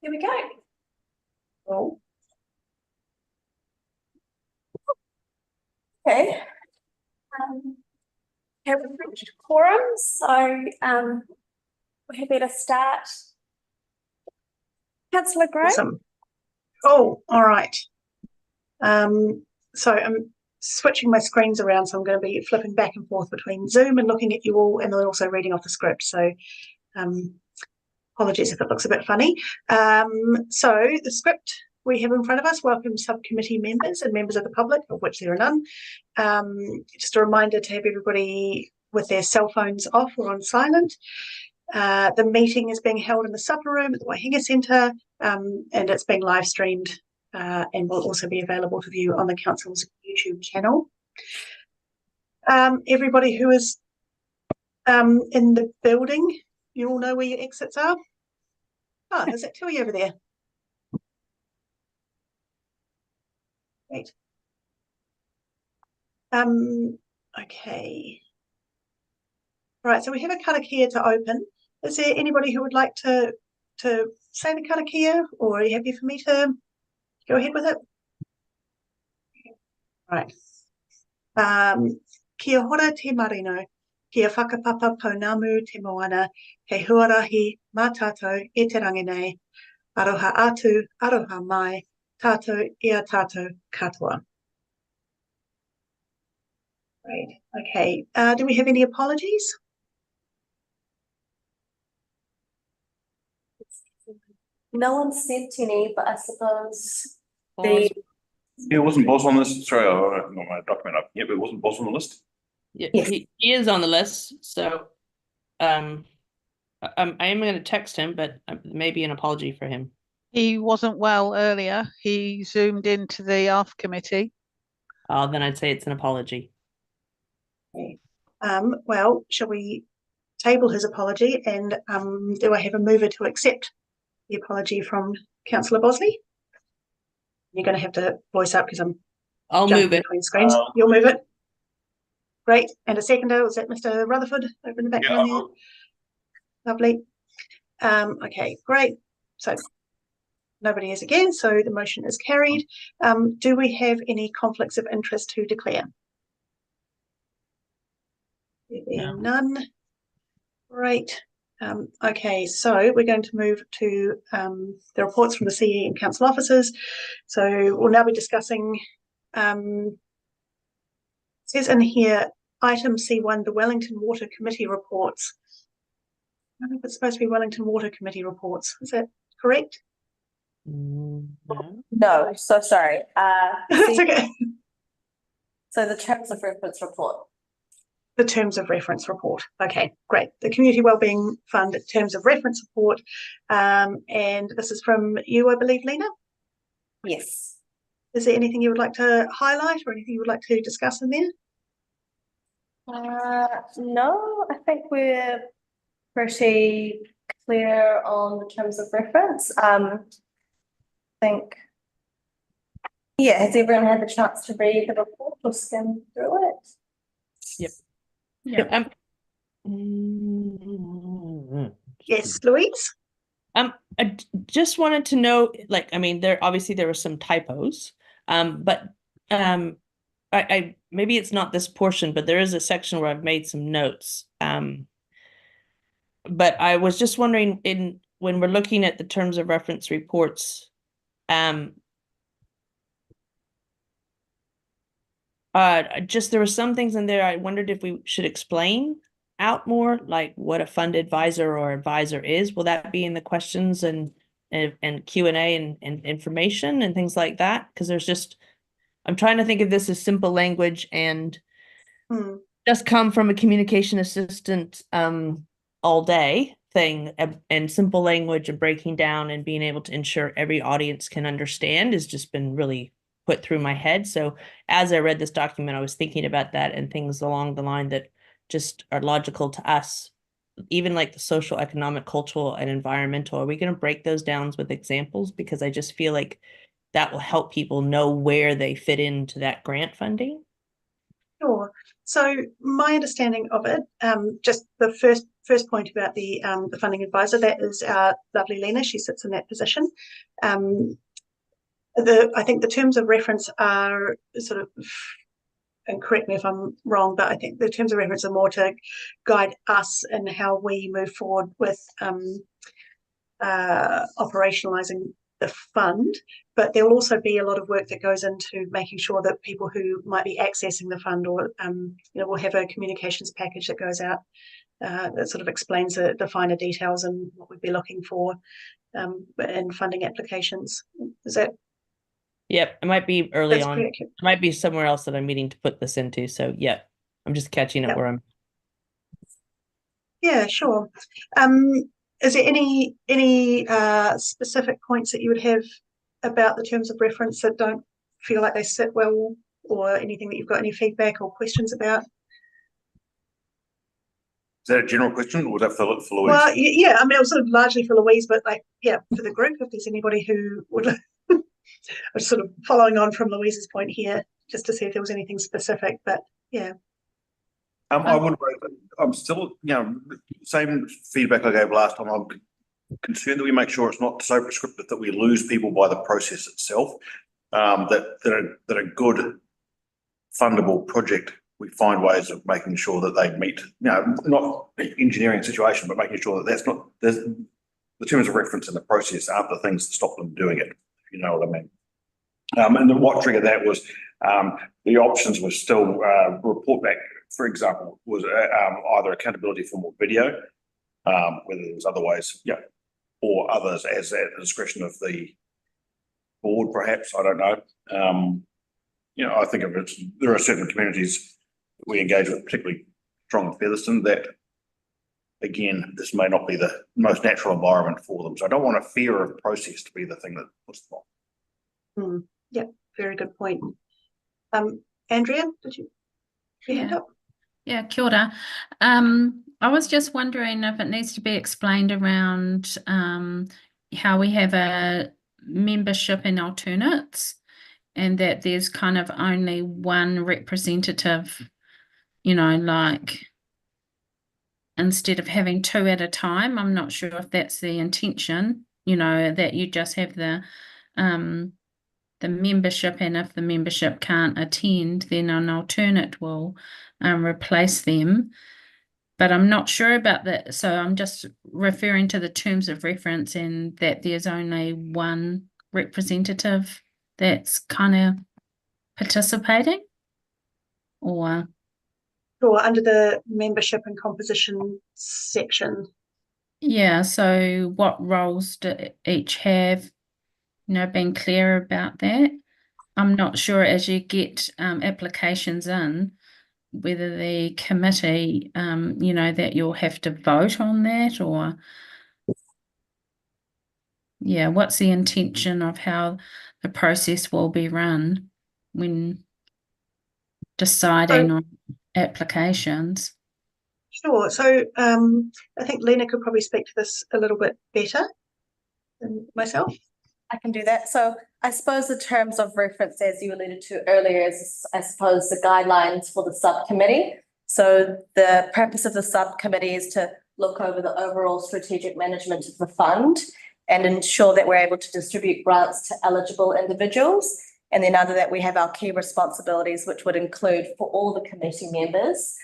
Here we go. Oh, Okay. Have we reached quorum? So we're happy to start. Councillor Gray. awesome. Oh, all right. So I'm switching my screens around, so I'm going to be flipping back and forth between Zoom and looking at you all, and then also reading off the script. So apologies if it looks a bit funny. So the script we have in front of us: welcome subcommittee members and members of the public, of which there are none. Just a reminder to have everybody with their cell phones off or on silent. The meeting is being held in the supper room at the Waihinga Centre, and it's being live streamed and will also be available to view on the council's YouTube channel. Everybody who is in the building, you all know where your exits are. Oh, there's that Tui over there. Great. Okay. All right, so we have a karakia to open. Is there anybody who would like to say the karakia, or are you happy for me to go ahead with it? All right. Kia hora te marino, kia whakapapa pounamu te moana, he huarahi mā tātou e te rangi nei, aroha atu, aroha mai, tātou ia tātou katoa. Great, okay. Do we have any apologies? No one sent any, but I suppose It wasn't Boss on this. Sorry, I've got my document up. Yep, it wasn't Boss on the list. Yeah, Yes. he is on the list, so I am going to text him, but maybe an apology for him. He wasn't well earlier. He zoomed into the ARF committee. Then I'd say it's an apology. Okay. Well, shall we table his apology, and do I have a mover to accept the apology from Councillor Bosley? You're going to have to voice up because I'll move it between screens. You'll move it. Great. And a seconder, was that Mr. Rutherford over in the background there? Lovely. Okay, great. So nobody is again, so the motion is carried. Do we have any conflicts of interest to declare? There being none. Great. Okay, so we're going to move to the reports from the CE and council officers. So we'll now be discussing, it says in here, item C1, the Wellington Water Committee reports. I don't know if it's supposed to be Wellington Water Committee reports. Is that correct? No. no. So sorry. That's okay. So the terms of reference report. The terms of reference report. Okay, great. The Community Wellbeing Fund terms of reference report. And this is from you, I believe, Lena? Yes. Is there anything you would like to highlight or anything you would like to discuss in there? No, I think we're pretty clear on the terms of reference. I think, yeah, has everyone had the chance to read the report or skim through it? Yep. Yeah. Yes, Louise? I just wanted to know, like, I mean, there were some typos, but I maybe it's not this portion, but there is a section where I've made some notes. But I was just wondering, when we're looking at the terms of reference reports, just there were some things in there I wondered if we should explain out more, like what a fund advisor or advisor is. Will that be in the questions and Q&A and information and things like that? Because there's just, I'm trying to think of this as simple language and just come from a communication assistant all day thing, and simple language and breaking down and being able to ensure every audience can understand has just been really put through my head. So as I read this document, I was thinking about that and things along the line that just are logical to us, even like the social, economic, cultural, and environmental. Are we going to break those down with examples? Because I just feel like that will help people know where they fit into that grant funding. Sure. So my understanding of it, just the first point about the funding advisor, that is our lovely Lena. She sits in that position. I think the terms of reference are sort of, and correct me if I'm wrong, but I think the terms of reference are more to guide us in how we move forward with operationalizing the fund. But there will also be a lot of work that goes into making sure that people who might be accessing the fund, or will have a communications package that goes out that sort of explains the finer details and what we'd be looking for in funding applications. Is that? Yep, it might be early on. Correct. It might be somewhere else that I'm meaning to put this into. So yeah, I'm just catching up Yep. where I'm. Yeah, sure. Is there any specific points that you would have about the terms of reference that don't feel like they sit well, or anything that you've got any feedback or questions about? Is that a general question, or was that for Louise? Well, yeah, I mean, it was sort of largely for Louise, but like, yeah, for the group, if there's anybody who would, I'm sort of following on from Louise's point here, just to see if there was anything specific, but yeah. I would. I'm still, same feedback I gave last time. I'm concerned that we make sure it's not so prescriptive that we lose people by the process itself. That a good fundable project, we find ways of making sure that they meet, not engineering situation, but making sure that that's not, the terms of reference in the process aren't the things that stop them doing it, if you know what I mean. And then what triggered that was the options were still report back, for example, was either accountability for more video, whether there's other ways, or others as at the discretion of the board, perhaps, I don't know. I think there are certain communities that we engage with, particularly strong in Featherston, that, again, this may not be the most natural environment for them. So I don't want a fear of process to be the thing that puts them off. Yeah, very good point. Andrea, did you hand up? Yeah, kia ora. I was just wondering if it needs to be explained around how we have a membership in alternates, and that there's kind of only one representative, like instead of having two at a time. I'm not sure if that's the intention, that you just have the membership, and if the membership can't attend, then an alternate will replace them. But I'm not sure about that. So I'm just referring to the terms of reference, and that there's only one representative that's kind of participating, or? Or under the membership and composition section. Yeah, so what roles do each have? Being clear about that. I'm not sure as you get applications in, whether the committee, that you'll have to vote on that, or what's the intention of how the process will be run when deciding on applications? Sure. So I think Lena could probably speak to this a little bit better than myself. I can do that. So I suppose the terms of reference, as you alluded to earlier, is I suppose the guidelines for the subcommittee. So the purpose of the subcommittee is to look over the overall strategic management of the fund and ensure that we're able to distribute grants to eligible individuals. And then under that, we have our key responsibilities, which would include, for all the committee members,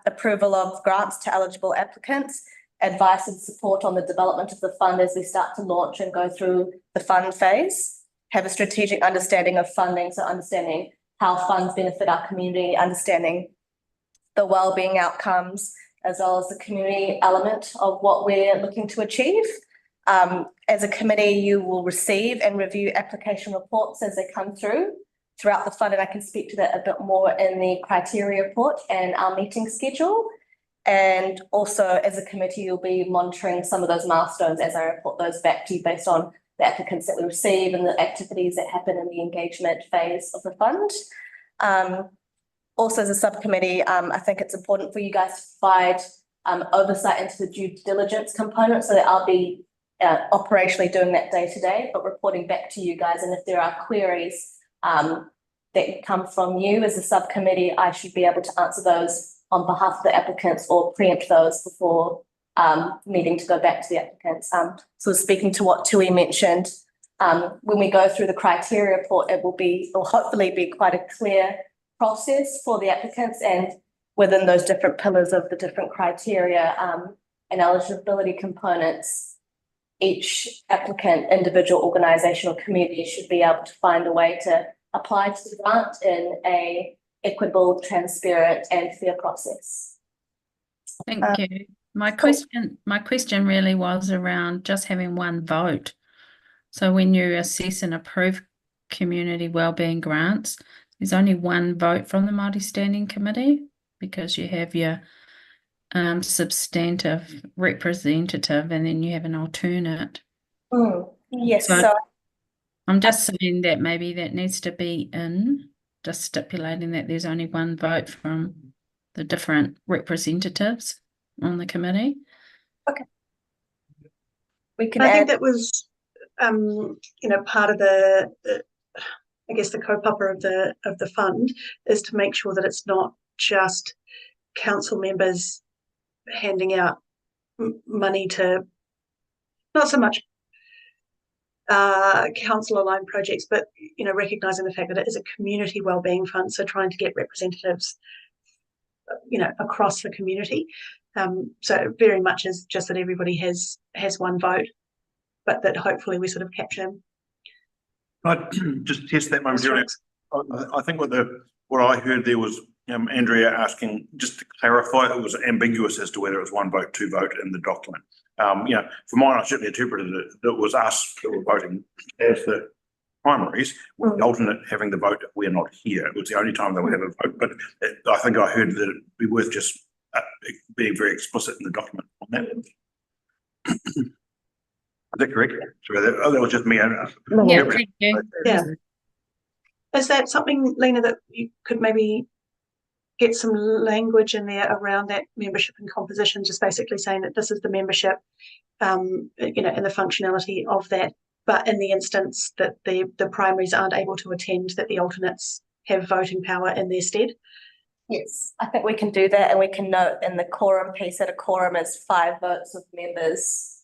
approval of grants to eligible applicants, advice and support on the development of the fund as we start to launch and go through the fund phase, have a strategic understanding of funding, so understanding how funds benefit our community, understanding the wellbeing outcomes, as well as the community element of what we're looking to achieve. As a committee, you will receive and review application reports as they come throughout the fund, and I can speak to that a bit more in the criteria report and our meeting schedule. And also, as a committee, you'll be monitoring some of those milestones as I report those back to you based on the applicants that we receive and the activities that happen in the engagement phase of the fund. Also, as a subcommittee, I think it's important for you guys to provide oversight into the due diligence component, so that I'll be operationally doing that day to day, but reporting back to you guys. And if there are queries that come from you as a subcommittee, I should be able to answer those on behalf of the applicants or preempt those before needing to go back to the applicants. So speaking to what Tui mentioned, when we go through the criteria report, it will hopefully be quite a clear process for the applicants, and within those different pillars of the different criteria and eligibility components, each applicant, individual, organisation or community should be able to find a way to apply to the grant in a equitable, transparent and fair process. Thank you. My question really was around just having one vote. So when you assess and approve community wellbeing grants, there's only one vote from the Māori Standing Committee, because you have your substantive representative and then you have an alternate. Yes, So I'm just saying that maybe that needs to be in, just stipulating that there's only one vote from the different representatives on the committee. Okay. We can I think add, that was, part of the I guess the kaupapa of the fund is to make sure that it's not just council members handing out money to not so much council aligned projects, but recognising the fact that it is a community wellbeing fund, so trying to get representatives across the community. So it very much is just that everybody has one vote, but that hopefully we sort of capture. I just test that momentarily. I think what I heard there was Andrea asking just to clarify, it was ambiguous as to whether it was one vote, two vote in the document. For mine, I certainly interpreted it that it was us that were voting as the primaries, with the alternate having the vote if we're not here. It was the only time they would have a vote, but I think I heard that it'd be worth just being very explicit in the document on that. Is that correct? Sorry, that was just me. Yeah, thank you. Yeah. Is that something, Lena, that you could maybe get some language in there around that membership and composition, just basically saying that this is the membership, and the functionality of that, but in the instance that the primaries aren't able to attend, that the alternates have voting power in their stead? yes, I think we can do that, and we can note in the quorum piece that a quorum is 5 votes of members.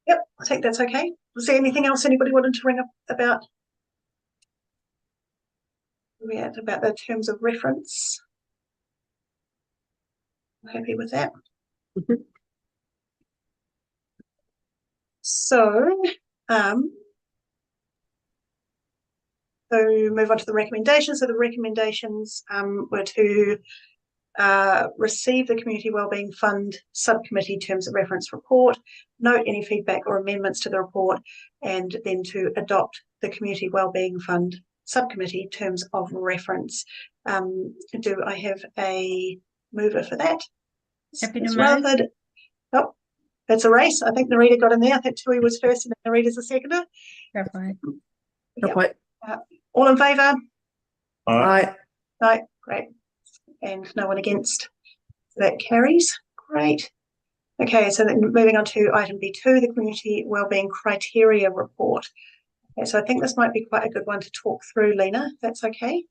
Yep, I think that's okay. Was there anything else anybody wanted to ring up about? About the terms of reference? I'm happy with that. So move on to the recommendations. So the recommendations were to receive the Community Wellbeing Fund Subcommittee Terms of Reference report, note any feedback or amendments to the report, and then to adopt the Community Wellbeing Fund Subcommittee Terms of Reference. Do I have a mover for that? Happy to it's move. Rutherford. Oh, that's a race. I think Narita got in there. I think Tui was first and then Narita's the seconder. Go for it. Yep. All in favour? Aye. No, great. And no one against. So that carries. Great. Okay, so then moving on to item B2, the Community Wellbeing Criteria Report. Okay, so I think this might be quite a good one to talk through, Lena, if that's okay.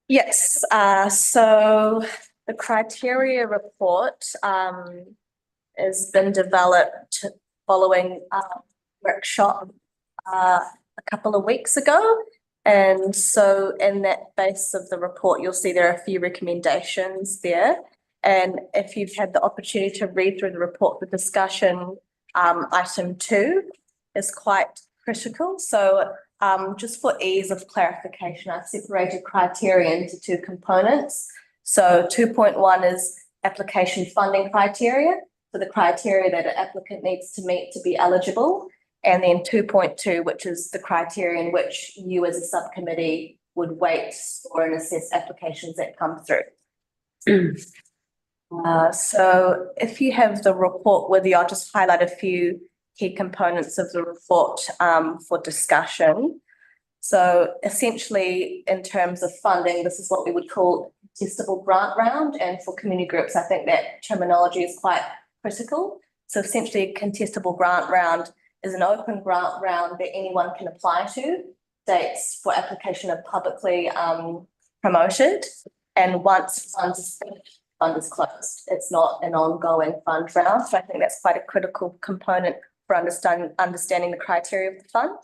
Yes, so the criteria report has been developed following a workshop a couple of weeks ago. And so in that base of the report, you'll see there are a few recommendations there. And if you've had the opportunity to read through the report, the discussion, item 2 is quite critical. So just for ease of clarification, I've separated criteria into 2 components. So 2.1 is application funding criteria, so the criteria that an applicant needs to meet to be eligible. And then 2.2, which is the criteria in which you as a subcommittee would weight or assess applications that come through. So if you have the report with you, I'll just highlight a few key components of the report for discussion. So essentially, in terms of funding, this is what we would call contestable grant round. And for community groups, I think that terminology is quite critical. So essentially, a contestable grant round is an open grant round that anyone can apply to. Dates for application are publicly promoted, and once fund is closed. It's not an ongoing fund round, so I think that's quite a critical component for understanding the criteria of the fund.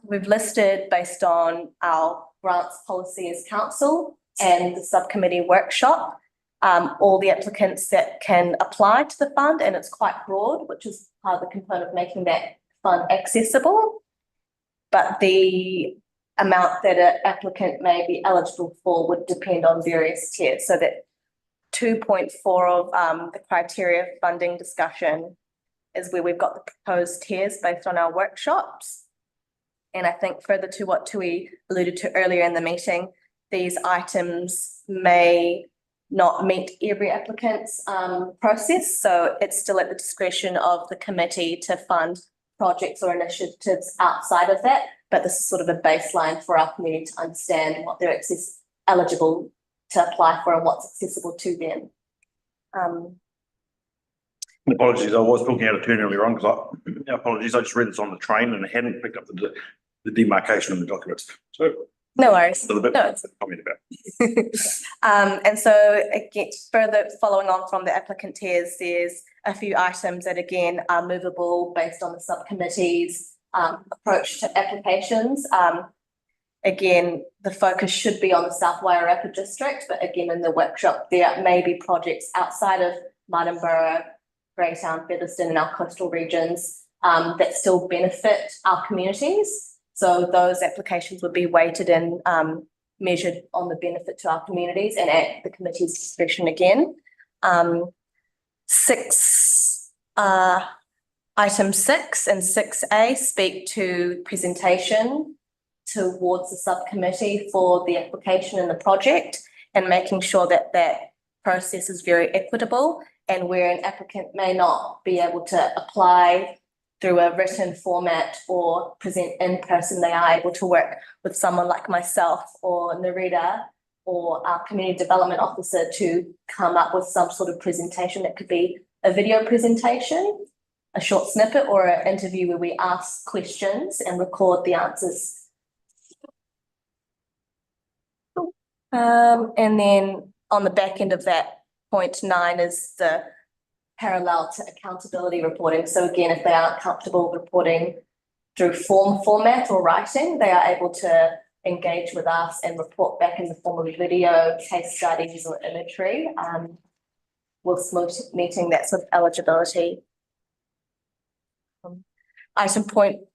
We've listed, based on our grants policy as council and the subcommittee workshop, all the applicants that can apply to the fund, and it's quite broad, which is part of the component of making that fund accessible. But the amount that an applicant may be eligible for would depend on various tiers. So that 2.4 of the criteria funding discussion is where we've got the proposed tiers based on our workshops. And I think further to what Tui alluded to earlier in the meeting, these items may not meet every applicant's process. So it's still at the discretion of the committee to fund projects or initiatives outside of that. But this is sort of a baseline for our community to understand what they're eligible to apply for and what's accessible to them. Apologies, I was talking out of turn earlier on because apologies, I just read this on the train and I hadn't picked up the demarcation of the documents. So No worries. a little bit No. to comment about. And so again, further following on from the applicant tiers, there's a few items that again are movable based on the subcommittee's approach to applications. Again, the focus should be on the South Wairarapa district, but again, in the workshop, there may be projects outside of Martinborough, Greytown, Featherston, and our coastal regions that still benefit our communities. So those applications would be weighted and measured on the benefit to our communities and at the committee's discretion again. Item 6 and 6A speak to presentation towards the subcommittee for the application and the project, and making sure that that process is very equitable, and where an applicant may not be able to apply through a written format or present in person, they are able to work with someone like myself or Narita or our community development officer to come up with some sort of presentation. That could be a video presentation, a short snippet, or an interview where we ask questions and record the answers. And then on the back end of that, point 9 is the parallel to accountability reporting. So again, if they aren't comfortable reporting through format or writing, they are able to engage with us and report back in the form of video, case studies, or imagery, whilst meeting that sort of eligibility. Item 14,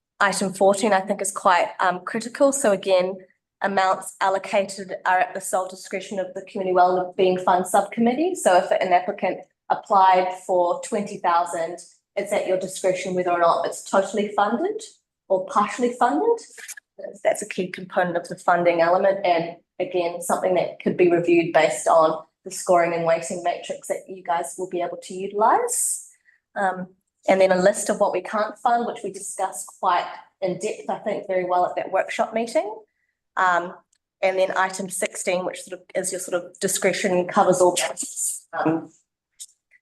I think, is quite critical. So again, amounts allocated are at the sole discretion of the Community Wellbeing Fund Subcommittee. So if an applicant applied for 20,000, it's at your discretion whether or not it's totally funded or partially funded. That's a key component of the funding element, and again, something that could be reviewed based on the scoring and weighting matrix that you guys will be able to utilise. And then a list of what we can't fund, which we discussed quite in depth, I think, very well at that workshop meeting. And then item 16, which sort of is your sort of discretion, covers all bases.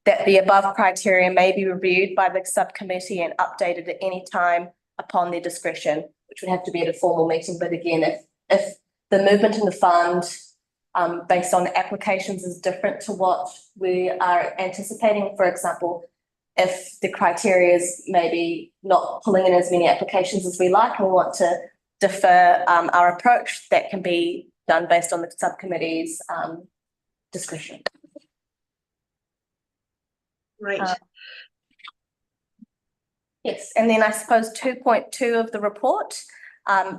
That the above criteria may be reviewed by the subcommittee and updated at any time upon their discretion, which would have to be at a formal meeting. But again, if the movement in the fund based on applications is different to what we are anticipating, for example, if the criteria is maybe not pulling in as many applications as we like and we want to defer our approach, that can be done based on the subcommittee's discretion. Great. Yes, and then I suppose 2.2 of the report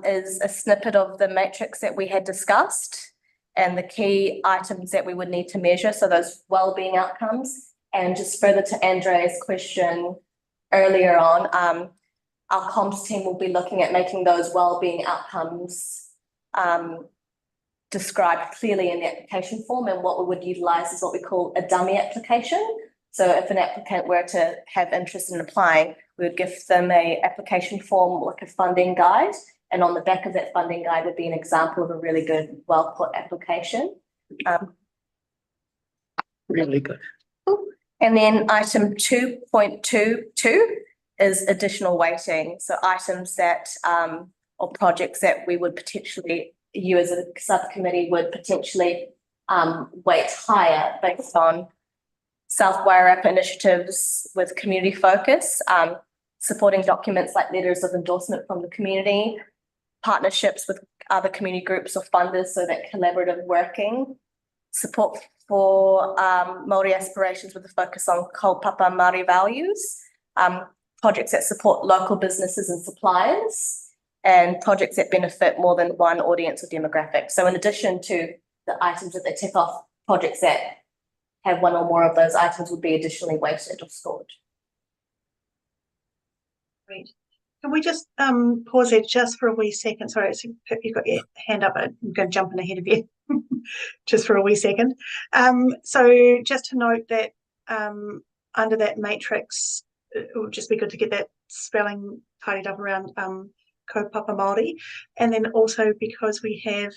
is a snippet of the matrix that we had discussed and the key items that we would need to measure, so those wellbeing outcomes. And just further to Andrea's question earlier on, our comms team will be looking at making those wellbeing outcomes described clearly in the application form, and what we would utilise is what we call a dummy application. So if an applicant were to have interest in applying, we would give them an application form, like a funding guide, and on the back of that funding guide would be an example of a really good, well put application. Really good. And then item 2.22 is additional weighting. So items that, or projects that we would potentially, you as a subcommittee would potentially weight higher based on South Wairarapa initiatives with community focus, supporting documents like letters of endorsement from the community, partnerships with other community groups or funders, so that collaborative working, support for Māori aspirations with a focus on kaupapa Māori values, projects that support local businesses and suppliers, and projects that benefit more than one audience or demographic. So in addition to the items that they tick off, projects that have one or more of those items would be additionally weighted or scored. Great. Can we just pause there just for a wee second? Sorry, you've got your hand up. I'm going to jump in ahead of you just for a wee second. So just to note that under that matrix, it would just be good to get that spelling tidied up around kaupapa Māori. And then also because we have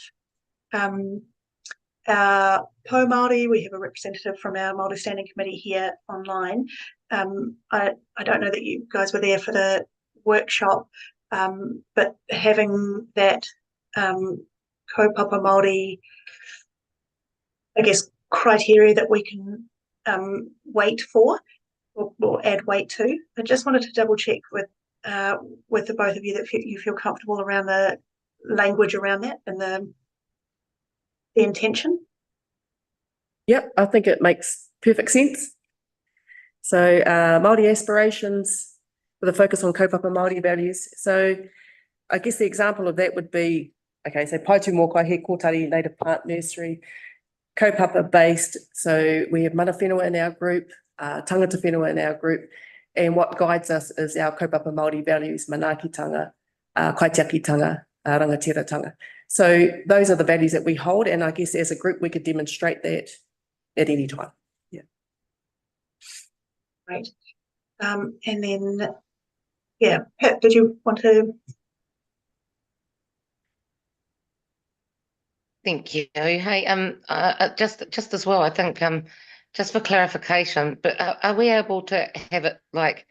our Po Māori, we have a representative from our Māori Standing Committee here online. I don't know that you guys were there for the workshop, but having that kaupapa Māori, I guess, criteria that we can weight for or add weight to. I just wanted to double check with the both of you that you feel comfortable around the language around that and the intention. Yep, I think it makes perfect sense. So Māori aspirations with a focus on kaupapa Māori values. So I guess the example of that would be, okay, so Pai tū mōkai he kōtari native plant nursery, kaupapa based. So we have mana whenua in our group, tangata whenua in our group, and what guides us is our kaupapa Māori values, manaakitanga, kaitiakitanga, rangatiratanga. So those are the values that we hold, and I guess as a group we could demonstrate that at any time. Yeah. Great. And then, yeah, Pip, did you want to? Thank you. Hey, just as well, I think, just for clarification, but are we able to have it like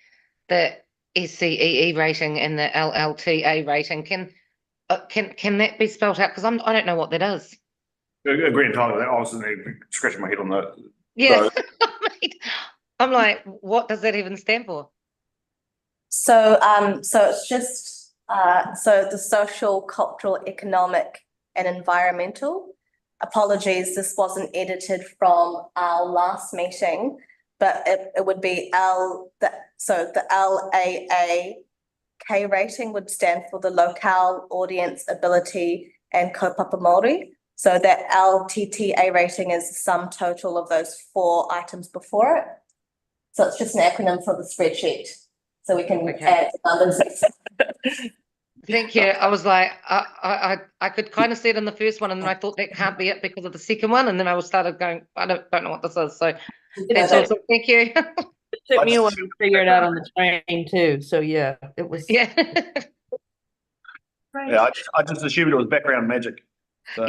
the SCEE rating and the LLTA rating? Can that be spelled out? Because I don't know what that is. Agree entirely. I was scratching my head on that. Yeah, I'm like, what does that even stand for? So, so it's just so the social, cultural, economic, and environmental. Apologies, this wasn't edited from our last meeting, but it would be so the LAAK rating would stand for the locale, audience, ability, and kaupapa Māori. So that LTTA rating is the sum total of those 4 items before it. So it's just an acronym for the spreadsheet. So we can add numbers. Thank you. I was like, I could kind of see it in the first one, and then I thought that can't be it because of the second one, and then I started going, I don't know what this is. So that's awesome. Thank you. It took me a while to figure it out on the train too. So yeah, it was. Yeah. Right. Yeah, I just assumed it was background magic. So.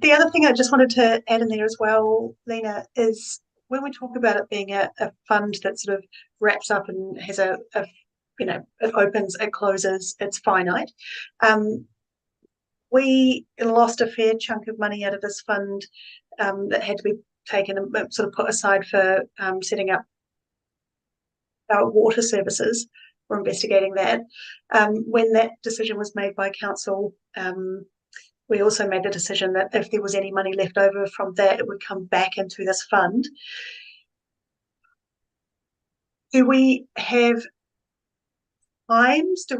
The other thing I just wanted to add in there as well, Lena, is when we talk about it being a fund that sort of wraps up and has a it opens, it closes, it's finite. We lost a fair chunk of money out of this fund that had to be taken and sort of put aside for setting up our water services. We're investigating that. When that decision was made by council, we also made the decision that if there was any money left over from that, it would come back into this fund. Do we have times? I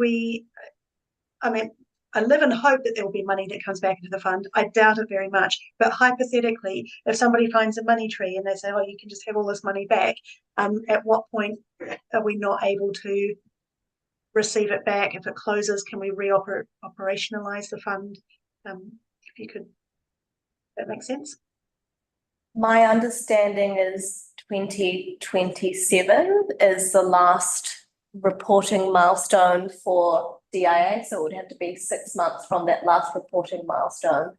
mean, I live in hope that there will be money that comes back into the fund. I doubt it very much. But hypothetically, if somebody finds a money tree and they say, oh, you can just have all this money back, at what point are we not able to receive it back? If it closes, can we operationalize the fund? If you could, that makes sense. My understanding is 2027 is the last reporting milestone for DIA, so it would have to be 6 months from that last reporting milestone.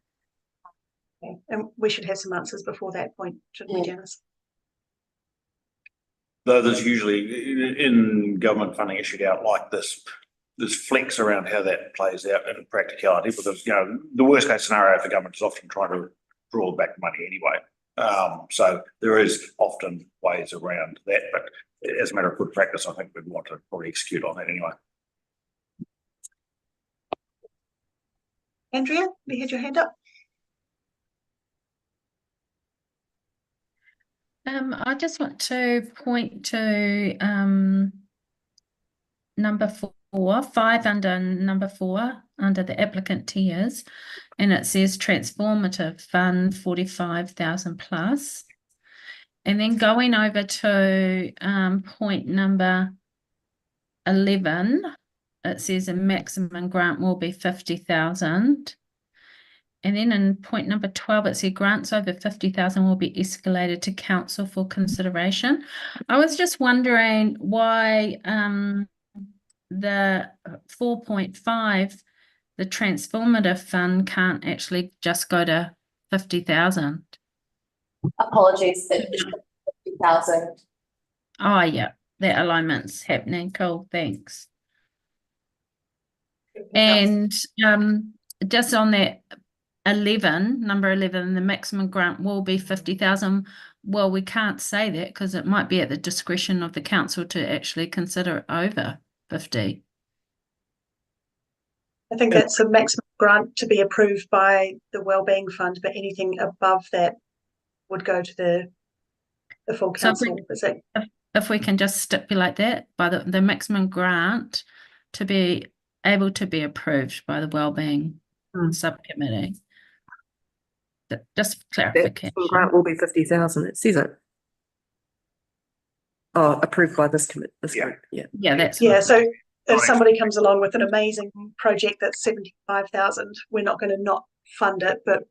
Okay. And we should have some answers before that point, shouldn't we, Janice? Though there's usually in government funding issued out like this, there's flex around how that plays out in practicality, because, the worst case scenario for government is often trying to draw back money anyway. So there is often ways around that, but as a matter of good practice, I think we'd want to probably execute on that anyway. Andrea, you had your hand up. I just want to point to number 5 under number 4 under the applicant tiers, and it says transformative fund 45,000 plus, and then going over to point number 11, it says a maximum grant will be 50,000. And then in point number 12, it said grants over 50,000 will be escalated to council for consideration. I was just wondering why the 4.5, the transformative fund, can't actually just go to 50,000. Apologies, that 50,000. Oh, yeah, that alignment's happening. Cool, thanks. And just on that 11, number 11, the maximum grant will be 50,000. Well, we can't say that because it might be at the discretion of the council to actually consider it over 50. I think that's a maximum grant to be approved by the Wellbeing Fund, but anything above that would go to the full council. If we can just stipulate that by the maximum grant to be able to be approved by the Wellbeing Subcommittee. Just clarification. That grant will be 50,000. It says it. Oh, approved by this committee. Yeah, that's So if somebody comes along with an amazing project that's 75,000, we're not going to not fund it, but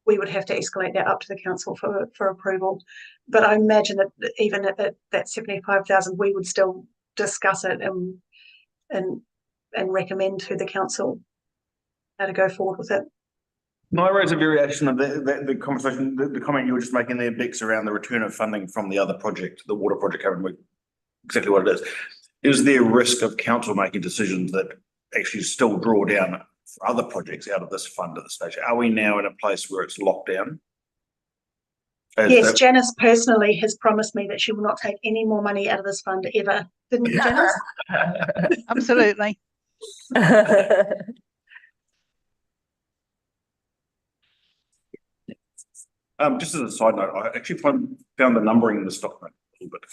we would have to escalate that up to the council for approval. But I imagine that even at that 75,000, we would still discuss it and recommend to the council how to go forward with it. Can I raise a variation of the conversation, the comment you were just making there, Bex, around the return of funding from the other project, the water project, covering exactly what it is. Is there risk of council making decisions that actually still draw down for other projects out of this fund at this stage? Are we now in a place where it's locked down? Yes, Janice personally has promised me that she will not take any more money out of this fund ever. Didn't you, Janice? Absolutely. Just as a side note, I actually found the numbering in this document a little bit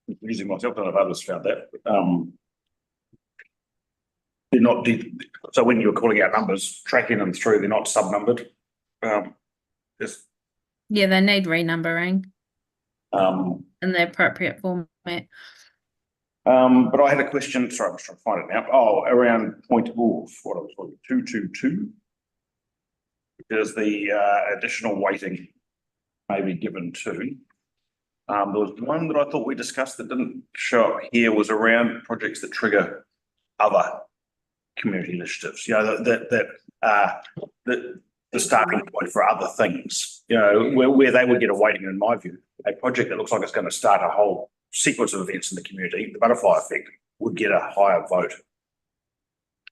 confusing myself. I don't know if others found that. They're not so when you're calling out numbers, tracking them through, they're not sub-numbered. Yeah, they need renumbering in the appropriate format. But I had a question. Sorry, I'm just trying to find it now. Oh, around point what I was looking 222. Because the additional weighting may be given to. There was one that I thought we discussed that didn't show up here, was around projects that trigger other community initiatives. That the starting point for other things. Where they would get a weighting, in my view, a project that looks like it's going to start a whole sequence of events in the community, the butterfly effect, would get a higher vote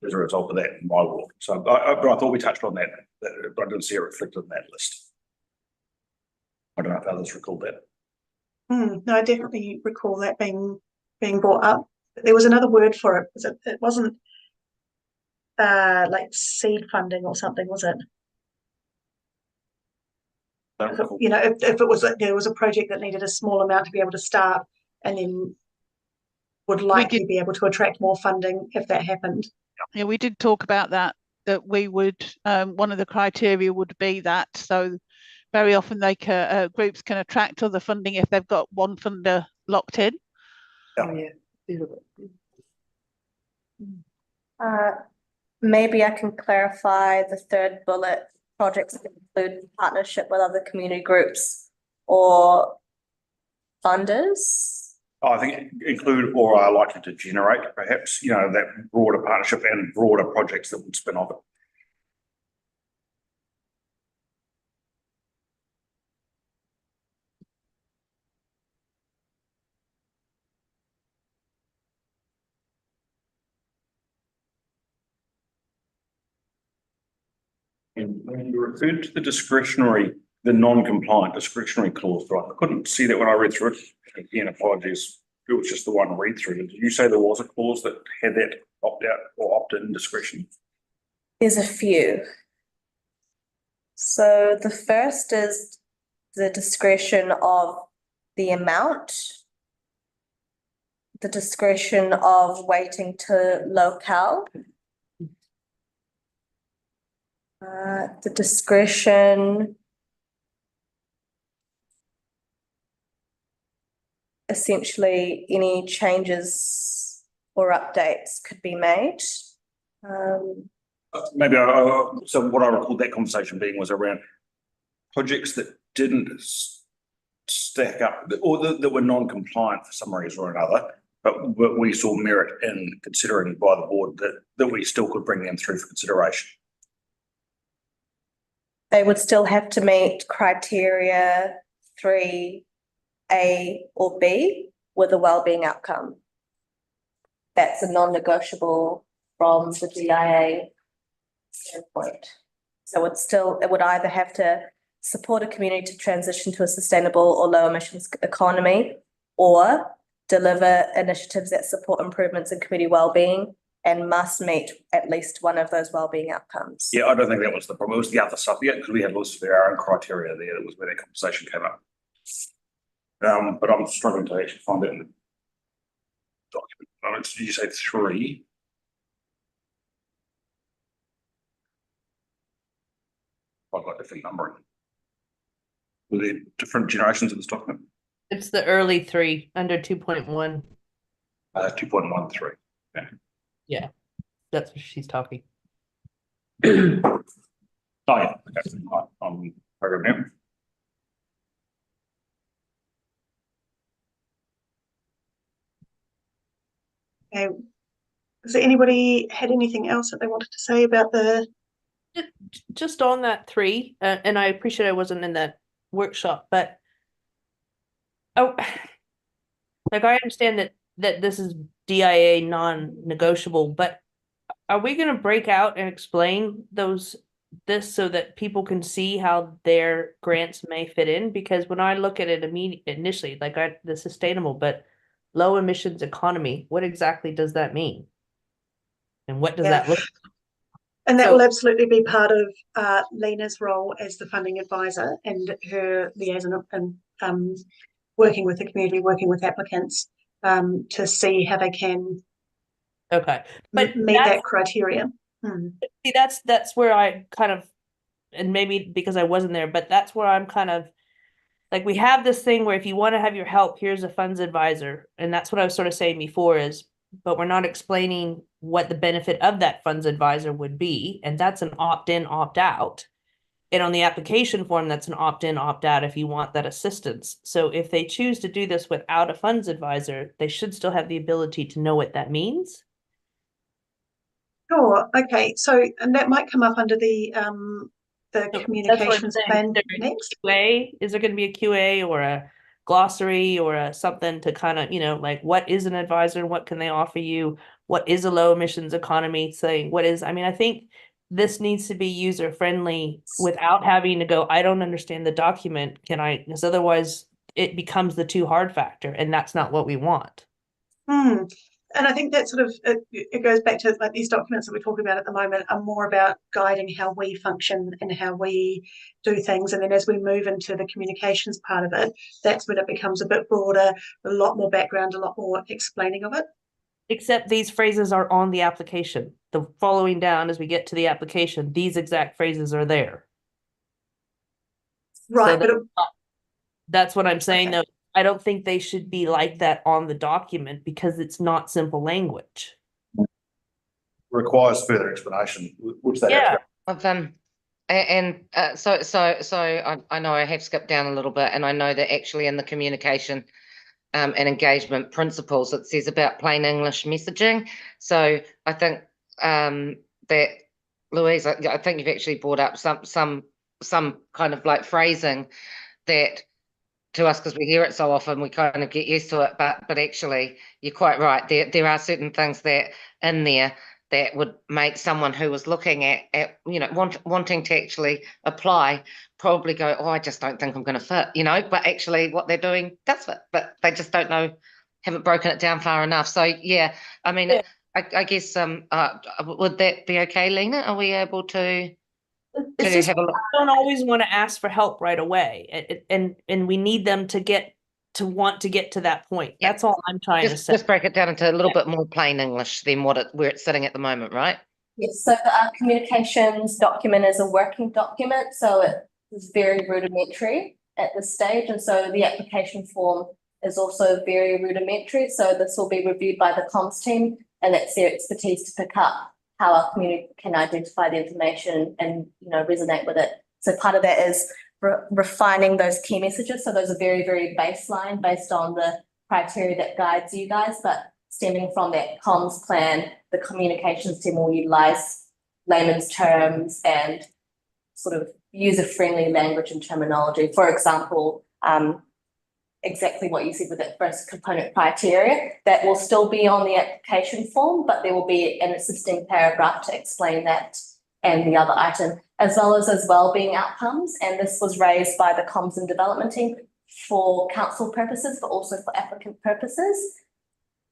as a result of that in my world. So but I thought we touched on that, but I didn't see it reflected in that list. I don't know if others recall that. No, I definitely recall that being brought up. There was another word for it. It wasn't like seed funding or something, was it? If it was there was a project that needed a small amount to be able to start, and then would likely be able to attract more funding if that happened. Yeah, we did talk about that we would, one of the criteria would be that. So very often groups can attract other funding if they've got one funder locked in. Oh, yeah. Maybe I can clarify the third bullet, projects that include partnership with other community groups or funders. I think include or are likely to generate, perhaps, that broader partnership and broader projects that would spin off it. And when you referred to the non-compliant discretionary clause, right? I couldn't see that when I read through it. Again, apologies. It was just the one read through. Did you say there was a clause that had that opt-out or opt-in discretion? There's a few. So the first is the discretion of the amount, the discretion of waiting to locale, the discretion, essentially any changes or updates could be made. Maybe so what I recall that conversation being was around projects that didn't stack up or that were non-compliant for some reason or another, but we saw merit in considering by the board that we still could bring them through for consideration. They would still have to meet criteria 3A or B with a wellbeing outcome. That's a non-negotiable from the DIA standpoint. So it would either have to support a community to transition to a sustainable or low emissions economy, or deliver initiatives that support improvements in community wellbeing and must meet at least one of those wellbeing outcomes. Yeah, I don't think that was the problem. It was the other stuff. Yeah, because we had lots of our own criteria there. That was where that conversation came up. But I'm struggling to actually find it in the document. Did you say 3? I've got different numbering. Were there different generations of this document? It's the early 3 under 2.1. 2.13. Yeah, that's what she's talking. Oh yeah, okay. I'm program Okay. Has anybody had anything else that they wanted to say about the? Just on that 3, and I appreciate I wasn't in that workshop, but like I understand that this is DIA non-negotiable, but are we going to break out and explain this so that people can see how their grants may fit in? Because when I look at it initially, like the sustainable but low emissions economy, what exactly does that mean? And what does that look like? And that will absolutely be part of Lena's role as the funding advisor and her liaison and working with the community, working with applicants to see how they can but meet that criteria. See, that's where I kind of, and maybe because I wasn't there, but that's where I'm kind of like, we have this thing where if you want to have your help, here's a funds advisor. And that's what I was sort of saying before is, but we're not explaining what the benefit of that funds advisor would be. And that's an opt-in, opt-out. And on the application form, that's an opt-in, opt-out if you want that assistance. So if they choose to do this without a funds advisor, they should still have the ability to know what that means. Sure. Okay. So, and that might come up under the communications plan next. QA, is there going to be a QA or a glossary or a something to kind of, like what is an advisor? What can they offer you? What is a low emissions economy? Saying I think this needs to be user friendly without having to go, I don't understand the document. Because otherwise it becomes the too hard factor, and that's not what we want. And I think that sort of, it goes back to like these documents that we're talking about at the moment are more about guiding how we function and how we do things. And then as we move into the communications part of it, that's when it becomes a bit broader, a lot more background, a lot more explaining of it. Except these phrases are on the application. The following down as we get to the application, these exact phrases are there. Right. So that's what I'm saying, though. I don't think they should be like that on the document because it's not simple language. requires further explanation, which they have to. So I know I have skipped down a little bit, and I know that actually in the communication and engagement principles it says about plain English messaging. So I think that Louise, I think you've actually brought up some kind of like phrasing that to us, because we hear it so often, we kind of get used to it. But actually, you're quite right. There are certain things that in there that would make someone who was looking at wanting to actually apply probably go, oh, I just don't think I'm going to fit, but actually what they're doing does fit, but they just don't know, haven't broken it down far enough. So yeah, I mean, Yeah. I guess would that be okay, Lena? Are we able to It's just, have a look? I don't always want to ask for help right away. And we need them to want to get to that point. Yeah. That's all I'm trying to say. Just break it down into a little bit more plain English than where it's sitting at the moment, right? Yes, so the communications document is a working document, so it is very rudimentary at this stage, and so the application form is also very rudimentary. So this will be reviewed by the comms team, and that's their expertise to pick up how our community can identify the information and resonate with it. So part of that is refining those key messages. So those are very, very baseline based on the criteria that guides you guys, but stemming from that comms plan, the communications team will utilize layman's terms and sort of user-friendly language and terminology. For example, exactly what you said with that first component criteria, that will still be on the application form, but there will be an assisting paragraph to explain that and the other item, as well as those wellbeing outcomes. And this was raised by the comms and development team for council purposes, but also for applicant purposes.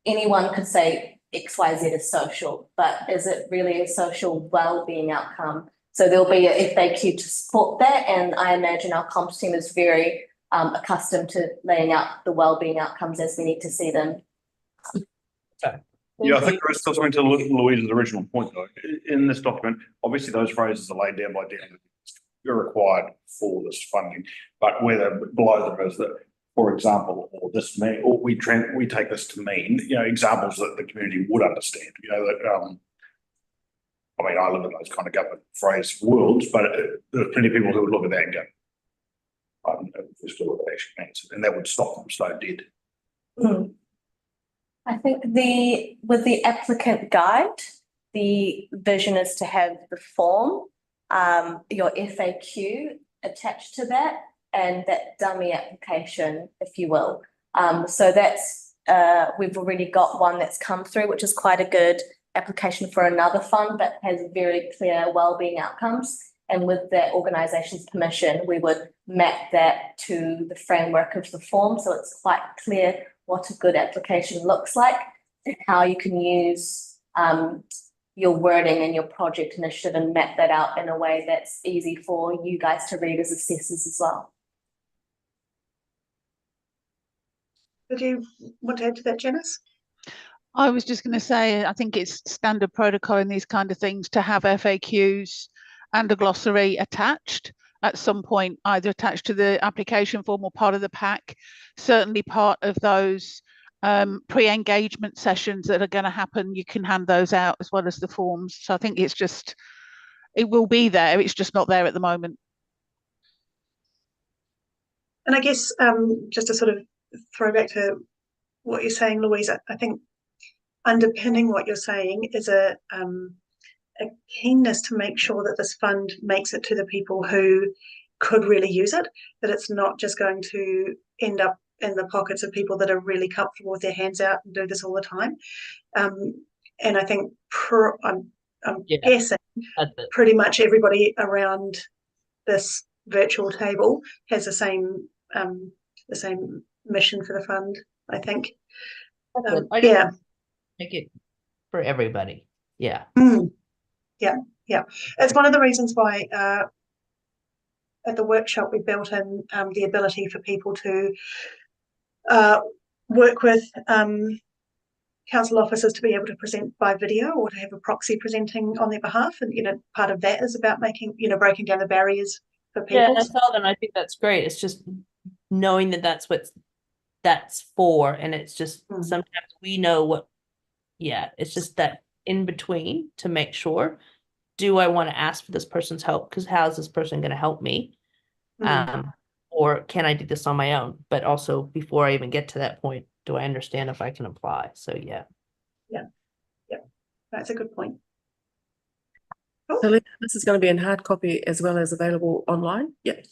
Anyone could say XYZ is social, but is it really a social wellbeing outcome? So there'll be a FAQ to support that, and I imagine our comms team is very accustomed to laying out the wellbeing outcomes as we need to see them. Yeah, I think there is still something to Louise's original point though. In this document, obviously those phrases are laid down by definition. You're required for this funding, but whether below them is that, for example, or this mean, or we take this to mean, examples that the community would understand. That I mean, I live in those kind of government phrase worlds, but there's plenty of people who would look at that and go, I don't know if this is what it actually means, and that would stop them stone dead. Mm. I think with the applicant guide, the vision is to have the form, your FAQ attached to that, and that dummy application, if you will. So that's we've already got one that's come through, which is quite a good application for another fund that has very clear wellbeing outcomes. And with that organisation's permission, we would map that to the framework of the form. So it's quite clear what a good application looks like and how you can use your wording and your project initiative and map that out in a way that's easy for you guys to read as assessors as well. Did you want to add to that, Janice? I was just going to say, I think it's standard protocol in these kind of things to have FAQs and a glossary attached at some point, either attached to the application form or part of the pack. Certainly part of those pre-engagement sessions that are going to happen, you can hand those out as well as the forms. So I think it will be there, it's just not there at the moment. And I guess just to sort of throw back to what you're saying, Louise, I think underpinning what you're saying is a keenness to make sure that this fund makes it to the people who could really use it, that it's not just going to end up in the pockets of people that are really comfortable with their hands out and do this all the time. And I think I'm guessing pretty much everybody around this virtual table has the same mission for the fund, I think. Yeah. Make it for everybody. Yeah. Yeah. It's one of the reasons why at the workshop we built in the ability for people to work with council officers to be able to present by video or to have a proxy presenting on their behalf. And, part of that is about making, breaking down the barriers for people. Yeah, I saw that and I think that's great. It's just knowing that that's what that's for. And it's just sometimes we know it's just that in between to make sure, do I want to ask for this person's help? Because how is this person going to help me? Or can I do this on my own? But also before I even get to that point, do I understand if I can apply? So yeah. That's a good point. Cool. So this is going to be in hard copy as well as available online. Yep.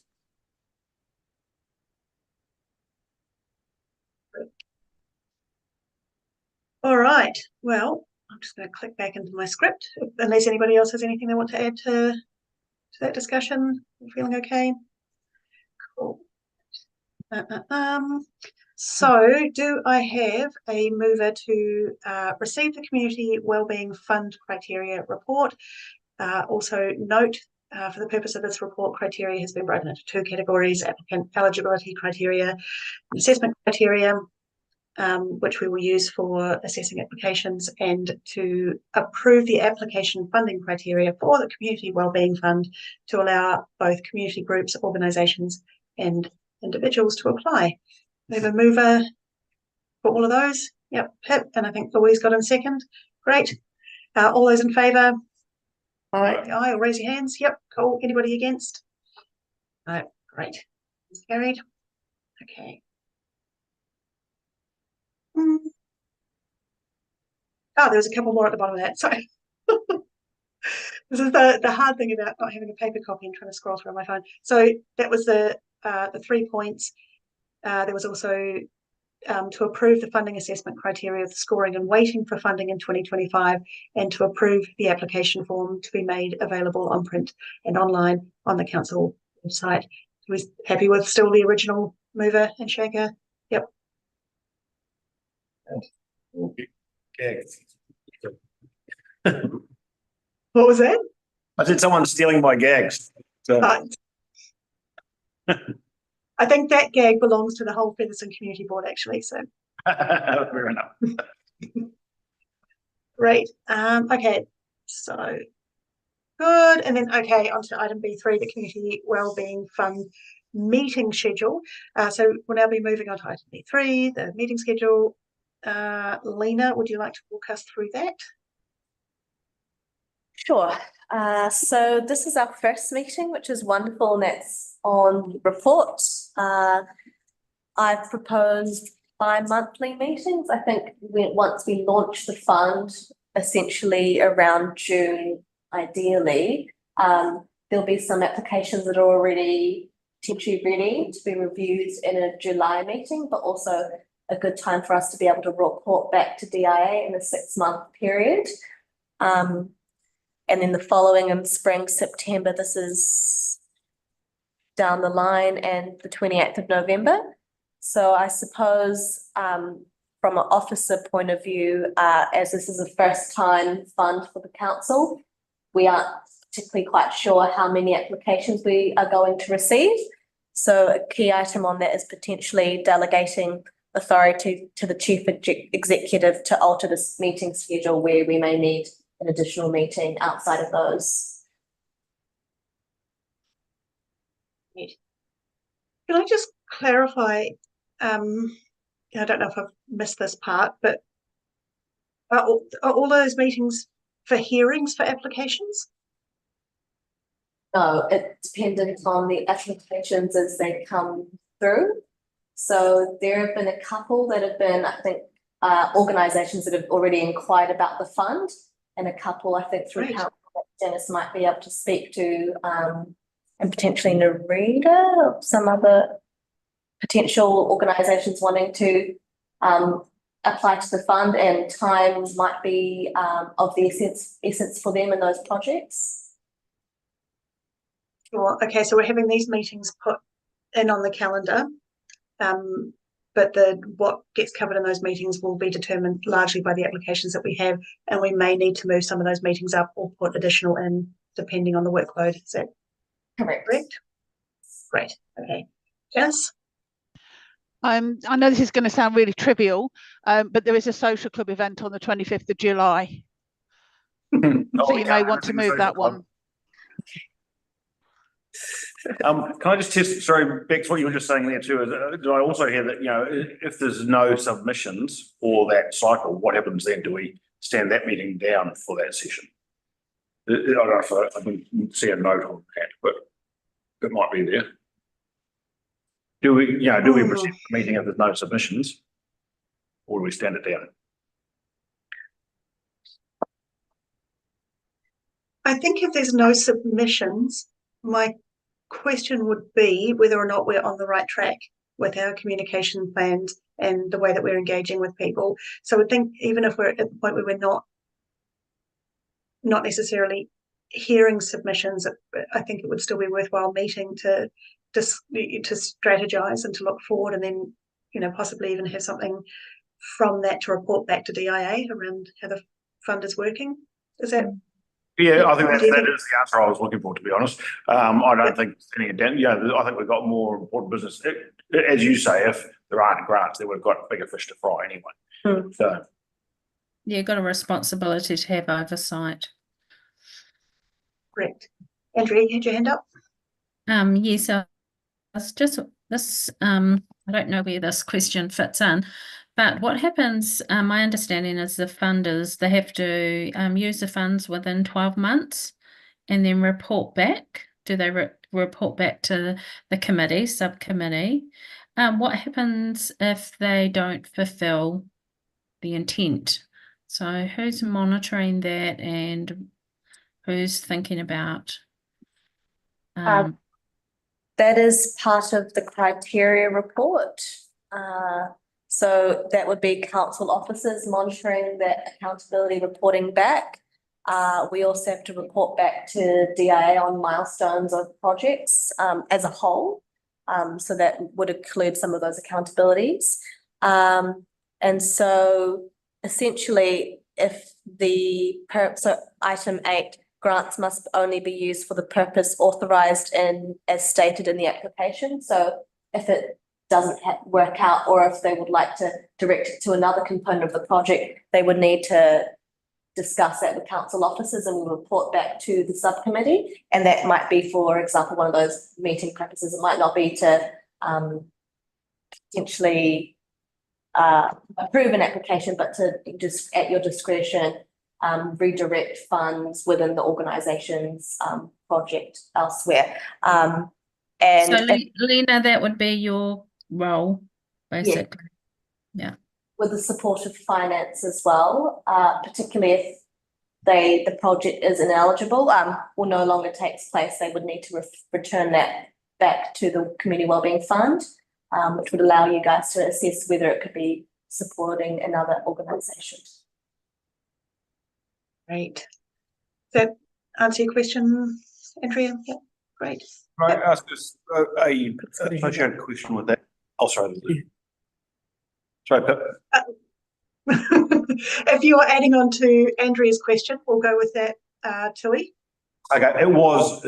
All right. Well, I'm just going to click back into my script, unless anybody else has anything they want to add to that discussion. Feeling okay? Cool. So do I have a mover to receive the Community Wellbeing Fund Criteria Report? Also note, for the purpose of this report, criteria has been broken into two categories: applicant eligibility criteria and assessment criteria, which we will use for assessing applications, and to approve the application funding criteria for the Community Wellbeing Fund to allow both community groups, organisations and individuals to apply. We have a mover for all of those. Yep, Pip, and I think Louise got in second. Great. All those in favour? Aye, or raise your hands. Yep, cool. Anybody against? No, great. It's carried. Okay. Oh, there's a couple more at the bottom of that. Sorry. This is the hard thing about not having a paper copy and trying to scroll through on my phone. So that was the 3 points. There was also to approve the funding assessment criteria of the scoring and weighting for funding in 2025, and to approve the application form to be made available on print and online on the council website. We're happy with still the original mover and shaker? Yep. What was that? I said someone's stealing my gags. So. I think that gag belongs to the whole Featherston Community Board, actually. So fair enough. Great. Okay, so good. And then on to item B3, the Community Wellbeing Fund meeting schedule. So we'll now be moving on to item B3, the meeting schedule. Lena, would you like to walk us through that? Sure. So this is our first meeting, which is wonderful, and that's on the report. I've proposed bi-monthly meetings. I think once we launch the fund, essentially around June, ideally, there'll be some applications that are already potentially ready to be reviewed in a July meeting, but also a good time for us to be able to report back to DIA in a 6-month period. And then the following in spring, September, this is down the line, and the 28th of November. So I suppose from an officer point of view, as this is a first time fund for the council, we aren't particularly quite sure how many applications we are going to receive. So a key item on that is potentially delegating authority to the chief executive to alter this meeting schedule where we may need an additional meeting outside of those. Can I just clarify? I don't know if I've missed this part, but are all those meetings for hearings for applications? No, it's dependent on the applications as they come through. So there have been a couple that have been, I think, organisations that have already inquired about the fund, and a couple, I think, through council that Dennis might be able to speak to, and potentially Narita or some other potential organisations wanting to apply to the fund, and time might be of the essence for them in those projects. Sure. Okay, so we're having these meetings put in on the calendar, but what gets covered in those meetings will be determined largely by the applications that we have, and we may need to move some of those meetings up or put additional in depending on the workload. Is that correct? Great. Okay. Yes. I know this is going to sound really trivial, but there is a social club event on the 25th of July. So you may want to move that one. Can I just test, sorry, Bex, what you were just saying there too, is, do I also hear that, if there's no submissions for that cycle, what happens then? Do we stand that meeting down for that session? I don't know if I can see a note on that, but it might be there. Do we proceed with the meeting if there's no submissions, or do we stand it down? I think if there's no submissions, my question would be whether or not we're on the right track with our communication plans and the way that we're engaging with people. So I think even if we're at the point where we're not not necessarily hearing submissions. I think it would still be worthwhile meeting to strategize and to look forward, and then, you know, possibly even have something from that to report back to DIA around how the fund is working. Is that? Yeah, I think that is the answer I was looking for, to be honest. I don't think any down. Yeah, I think we've got more important business. As you say, if there aren't grants, then we've got bigger fish to fry anyway. So Yeah, got a responsibility to have oversight. Correct. Andrea, you had your hand up. Yes, I was just this. I don't know where this question fits in, but what happens? My understanding is the funders, they have to use the funds within 12 months, and then report back. Do they report back to the subcommittee? What happens if they don't fulfill the intent? So who's monitoring that, and who's thinking about? That is part of the criteria report. So that would be council officers monitoring that accountability, reporting back. We also have to report back to DIA on milestones of projects as a whole. So that would include some of those accountabilities. And so essentially, if so item 8, grants must only be used for the purpose authorised in as stated in the application. So if it doesn't work out, or if they would like to direct it to another component of the project, they would need to discuss that with council officers and we'll report back to the subcommittee. And that might be, for example, one of those meeting practices. It might not be to potentially approve an application, but to just at your discretion redirect funds within the organisation's project elsewhere. And so Lena, that would be your role, basically. Yeah. With the support of finance as well, particularly if the project is ineligible or no longer takes place, they would need to return that back to the Community Wellbeing Fund, which would allow you guys to assess whether it could be supporting another organisation. Great. Does that answer your question, Andrea? Yeah, great. can I ask us a associated question with that? Oh, sorry. Sorry, Pip. If you are adding on to Andrea's question, we'll go with that, Tui. Okay, it was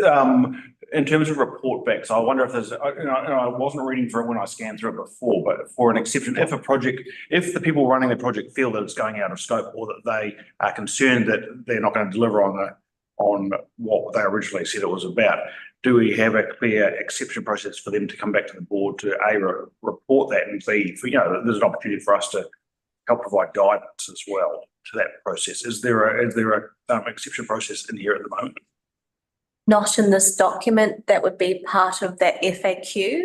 in terms of report backs. I wonder if there's, I wasn't reading through it when I scanned through it before, but for an exception, if the people running the project feel that it's going out of scope, or that they are concerned that they're not going to deliver on what they originally said it was about, do we have a clear exception process for them to come back to the board to report that, and B, there's an opportunity for us to help provide guidance as well to that process? Is there a exception process in here at the moment? Not in this document. That would be part of that FAQ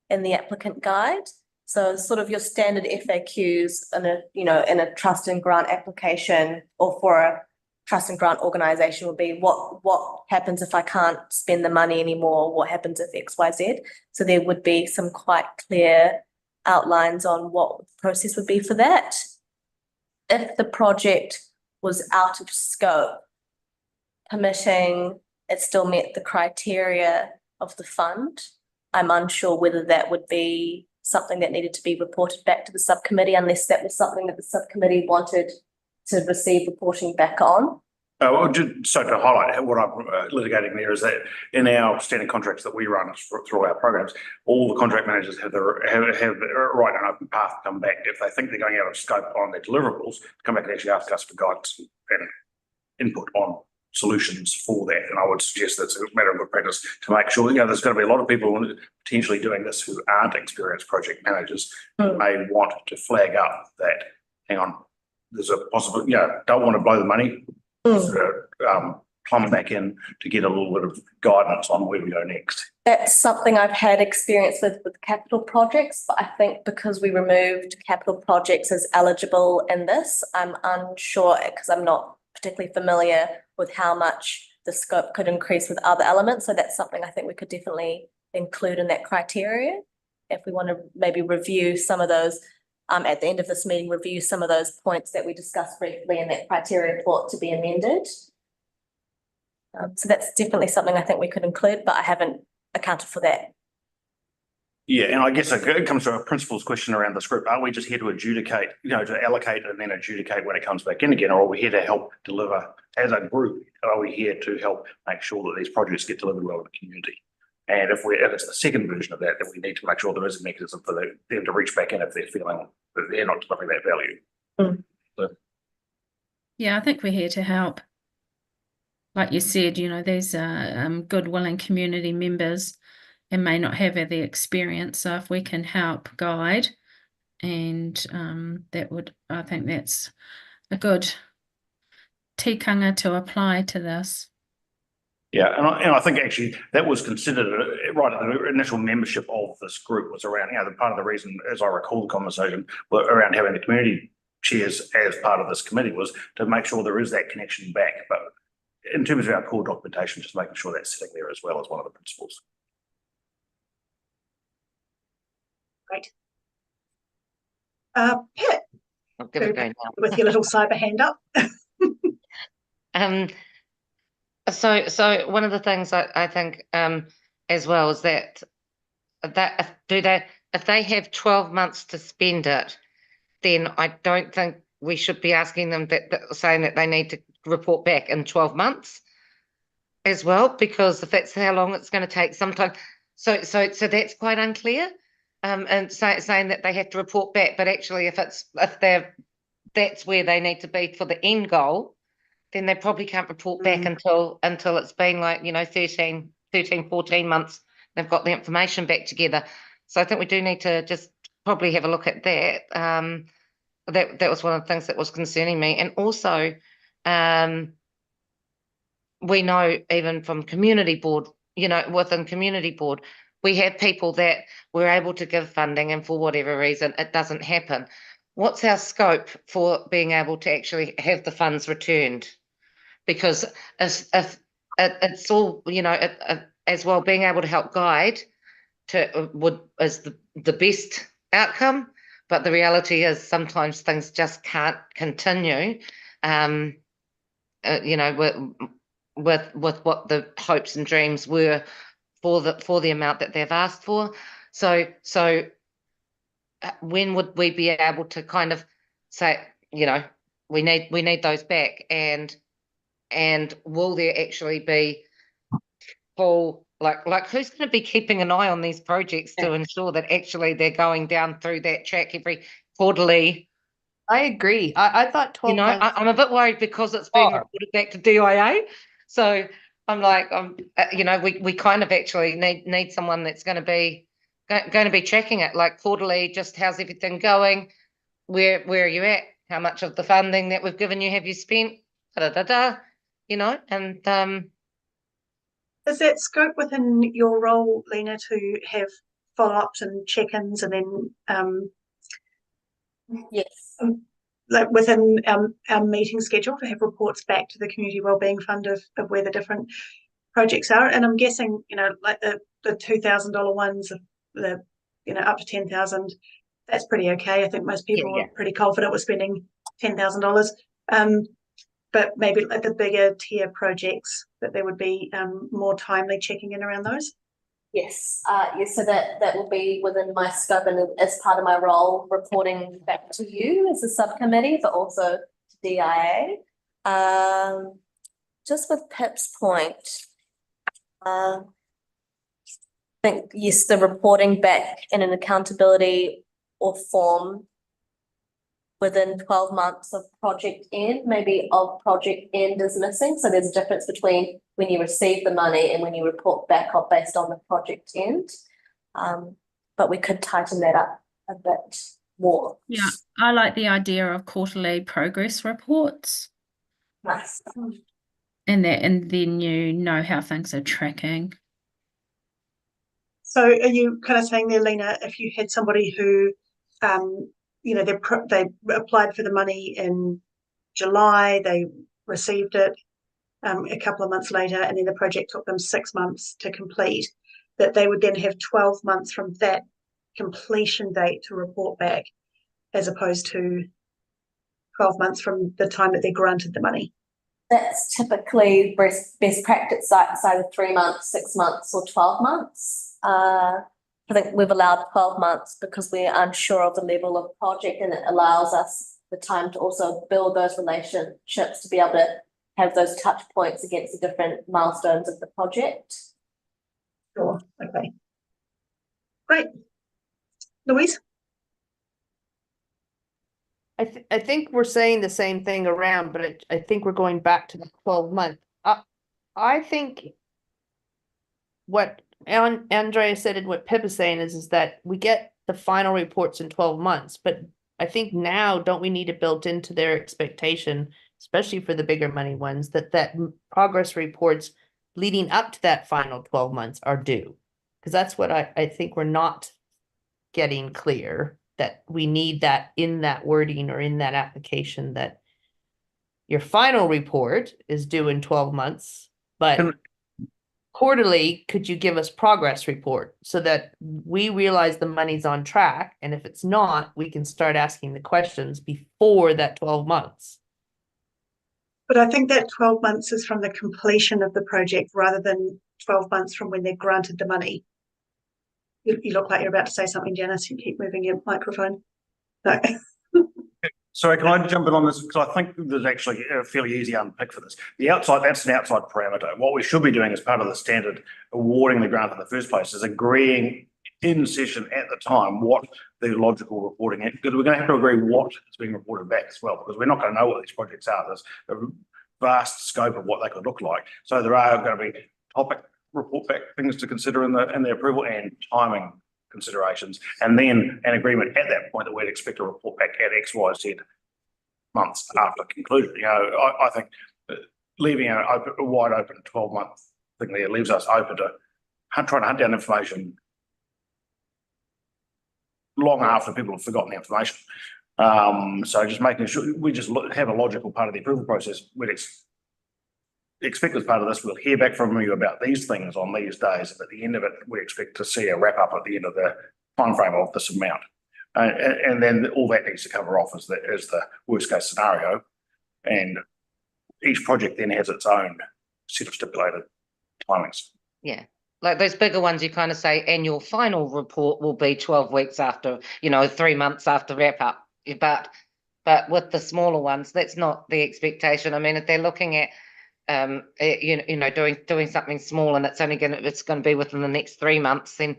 in the applicant guide. So sort of your standard FAQs in a trust and grant application, or for a trust and grant organisation, would be what happens if I can't spend the money anymore? What happens if X, Y, Z? So there would be some quite clear outlines on what the process would be for that. If the project was out of scope, permitting, it still met the criteria of the fund, I'm unsure whether that would be something that needed to be reported back to the subcommittee, unless that was something that the subcommittee wanted to receive reporting back on. Well, just so to highlight what I'm litigating there is that in our standard contracts that we run through our programs, all the contract managers have the right and open path to come back if they think they're going out of scope on their deliverables, to come back and actually ask us for guidance and input on solutions for that. And I would suggest that's a matter of good practice to make sure, there's going to be a lot of people potentially doing this who aren't experienced project managers who may want to flag up that, hang on, there's a possibility, don't want to blow the money, plumb back in to get a little bit of guidance on where we go next. That's something I've had experience with capital projects, but I think because we removed capital projects as eligible in this, I'm unsure, because I'm not particularly familiar with how much the scope could increase with other elements. So that's something I think we could definitely include in that criteria. If we want to maybe review some of those, at the end of this meeting, review some of those points that we discussed briefly in that criteria report to be amended. So that's definitely something I think we could include, but I haven't accounted for that. Yeah, and I guess it comes to a principles question around the script. Are we just here to adjudicate, to allocate and then adjudicate when it comes back in again, or are we here to help deliver as a group? Are we here to help make sure that these projects get delivered well in the community? And if it's the second version of that, then we need to make sure there is a mechanism for them to reach back in if they're feeling that they're not delivering that value. Yeah, I think we're here to help. Like you said, these are good, willing community members and may not have the experience. So if we can help guide, and I think that's a good tikanga to apply to this. Yeah, and I think actually that was considered right at the initial membership of this group was around, the part of the reason, as I recall the conversation, around having the community chairs as part of this committee was to make sure there is that connection back. But in terms of our core documentation, just making sure that's sitting there as well as one of the principles. Great. Pip, I'll give it a go now. with your little cyber hand up. So one of the things I think as well is that if they have 12 months to spend it, then I don't think we should be asking them saying that they need to report back in 12 months as well, because if that's how long it's going to take sometimes. So that's quite unclear. And saying that they have to report back, but actually that's where they need to be for the end goal, then they probably can't report back until it's been 13, 14 months. They've got the information back together. So I think we do need to just probably have a look at that. That was one of the things that was concerning me. And also, we know even from community board, within community board, we have people that we're able to give funding and for whatever reason it doesn't happen. What's our scope for being able to actually have the funds returned? Because if it's all, as well, being able to help guide is the best outcome. But the reality is sometimes things just can't continue, with what the hopes and dreams were for the amount that they've asked for. So when would we be able to kind of say, we need those back, and will there actually be full, like who's going to be keeping an eye on these projects to ensure that actually they're going down through that track every quarterly? I agree. I thought 12 months. I'm a bit worried because it's being reported back to DIA. So I'm like, we kind of actually need someone that's going to be tracking it, like quarterly. Just how's everything going? Where are you at? How much of the funding that we've given you have you spent? And Is that scope within your role, Lena, to have follow-ups and check-ins, and then Yes. like within our meeting schedule to have reports back to the Community Wellbeing Fund of where the different projects are? And I'm guessing, like the $2,000 ones, the up to 10,000, that's pretty okay. I think most people are pretty confident with spending $10,000. But maybe like the bigger tier projects, that there would be more timely checking in around those. Yes, so that will be within my scope and as part of my role, reporting back to you as a subcommittee, but also to DIA. Just with Pip's point, I think, yes, the reporting back in an accountability or form within 12 months of project end, maybe of project end is missing. So there's a difference between when you receive the money and when you report back up based on the project end. But we could tighten that up a bit more. Yeah, I like the idea of quarterly progress reports. Nice. And then you know how things are tracking. So are you kind of saying there, Lena, if you had somebody who they applied for the money in July, they received it a couple of months later, and then the project took them 6 months to complete, that they would then have 12 months from that completion date to report back, as opposed to 12 months from the time that they granted the money? That's typically best practice, it's either 3 months, 6 months, or 12 months. I think we've allowed 12 months because we're unsure of the level of project, and it allows us the time to also build those relationships to be able to have those touch points against the different milestones of the project. Sure, okay. Great. Louise? I think we're saying the same thing around, but I think we're going back to the 12-month. I think what Andrea said and what Pip is saying is that we get the final reports in 12 months, but I think now don't we need to build into their expectation, especially for the bigger money ones, that progress reports leading up to that final 12 months are due. Because that's what I think we're not getting clear, that we need that in that wording or in that application, that your final report is due in 12 months, but quarterly, could you give us progress report so that we realize the money's on track? And if it's not, we can start asking the questions before that 12 months. But I think that 12 months is from the completion of the project rather than 12 months from when they're granted the money. You look like you're about to say something, Janice. You keep moving your microphone. No. Sorry, can I jump in on this? Because I think there's actually a fairly easy unpick for this. That's an outside parameter. What we should be doing as part of the standard awarding the grant in the first place is agreeing in session at the time what the logical reporting is, because we're going to have to agree what is being reported back as well, because we're not going to know what these projects are. There's a vast scope of what they could look like. So there are going to be topic report back things to consider in the approval and timing considerations, and then an agreement at that point that we'd expect a report back at X, Y, Z months after conclusion. You know, I think leaving a wide open 12-month thing there leaves us open to trying to hunt down information long after people have forgotten the information. So just making sure we just have a logical part of the approval process. We'd expect as part of this, we'll hear back from you about these things on these days, and at the end of it, we expect to see a wrap up at the end of the timeframe of this amount. And then all that needs to cover off as the worst case scenario. And each project then has its own set of stipulated timings. Yeah. Like those bigger ones, you kind of say, and your final report will be 12 weeks after, 3 months after wrap up. But with the smaller ones, that's not the expectation. I mean, if they're looking at, doing something small and it's going to be within the next 3 months, then,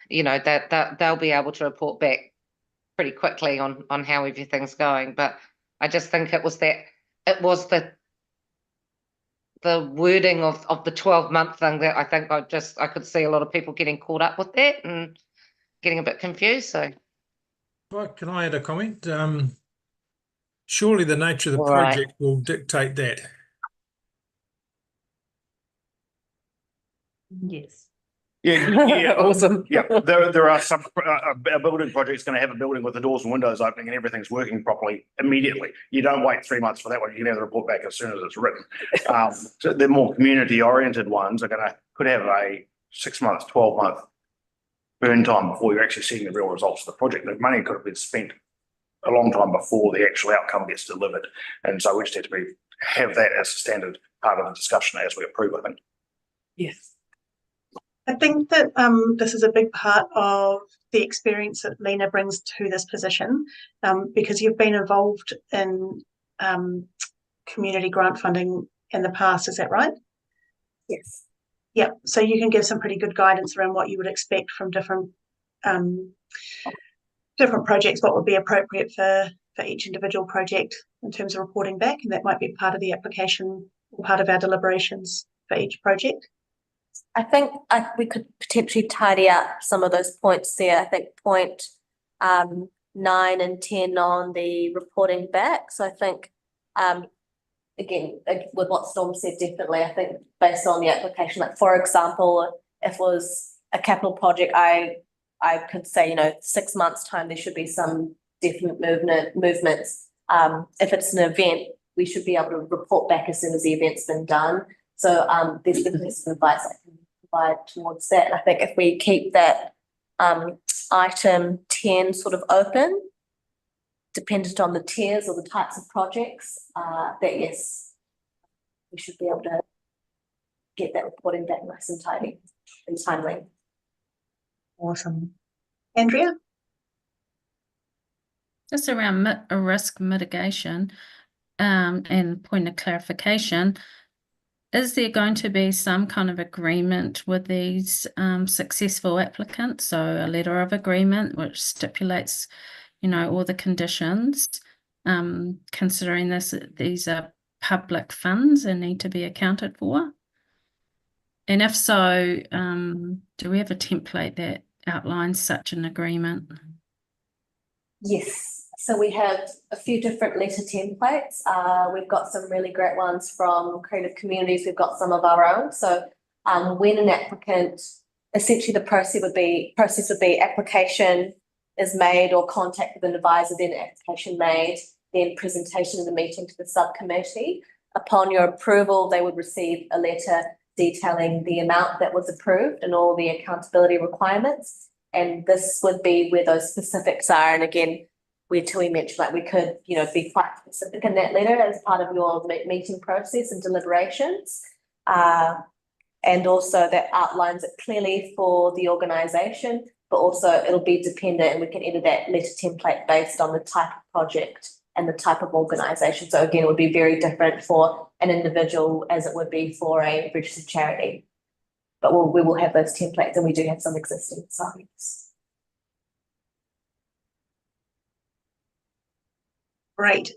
that they'll be able to report back pretty quickly on how everything's going. But I just think it was the wording of the 12-month thing that I think I could see a lot of people getting caught up with that and getting a bit confused. So, Well, can I add a comment? Surely the nature of the All right. project will dictate that. Yes. Yeah, Awesome. Yeah, there are some a building project's going to have a building with the doors and windows opening and everything's working properly immediately. You don't wait 3 months for that one. You can have the report back as soon as it's written. So the more community-oriented ones could have a 6 months, 12-month burn time before you're actually seeing the real results of the project. The money could have been spent a long time before the actual outcome gets delivered, and so we just have to have that as a standard part of the discussion as we approve. I think. Yes. I think that this is a big part of the experience that Lena brings to this position, because you've been involved in community grant funding in the past. Is that right? Yes. Yeah. So you can give some pretty good guidance around what you would expect from different projects, what would be appropriate for each individual project in terms of reporting back, and that might be part of the application or part of our deliberations for each project. I think we could potentially tidy up some of those points there. I think point 9 and 10 on the reporting back. So I think, again, with what Storm said, definitely, I think based on the application, like for example, if it was a capital project, I could say, 6 months time, there should be some definite movements. If it's an event, we should be able to report back as soon as the event's been done. So there's definitely some advice I can provide towards that. I think if we keep that item 10 sort of open, dependent on the tiers or the types of projects, that yes, we should be able to get that reporting back nice and tidy and timely. Awesome. Andrea? Just around risk mitigation, and point of clarification, is there going to be some kind of agreement with these successful applicants? So a letter of agreement which stipulates, all the conditions, considering these are public funds and need to be accounted for? And if so, do we have a template that outlines such an agreement? Yes, so we have a few different letter templates. We've got some really great ones from creative communities. We've got some of our own. So when an applicant, essentially the process would be application is made or contact with an advisor, then application made, then presentation in the meeting to the subcommittee. Upon your approval, they would receive a letter detailing the amount that was approved and all the accountability requirements. And this would be where those specifics are. And again, we mentioned we could, be quite specific in that letter as part of your meeting process and deliberations. And also that outlines it clearly for the organisation, but also it'll be dependent, and we can edit that letter template based on the type of project and the type of organisation. So again, it would be very different for an individual as it would be for a registered charity. But we will have those templates, and we do have some existing sites. Great.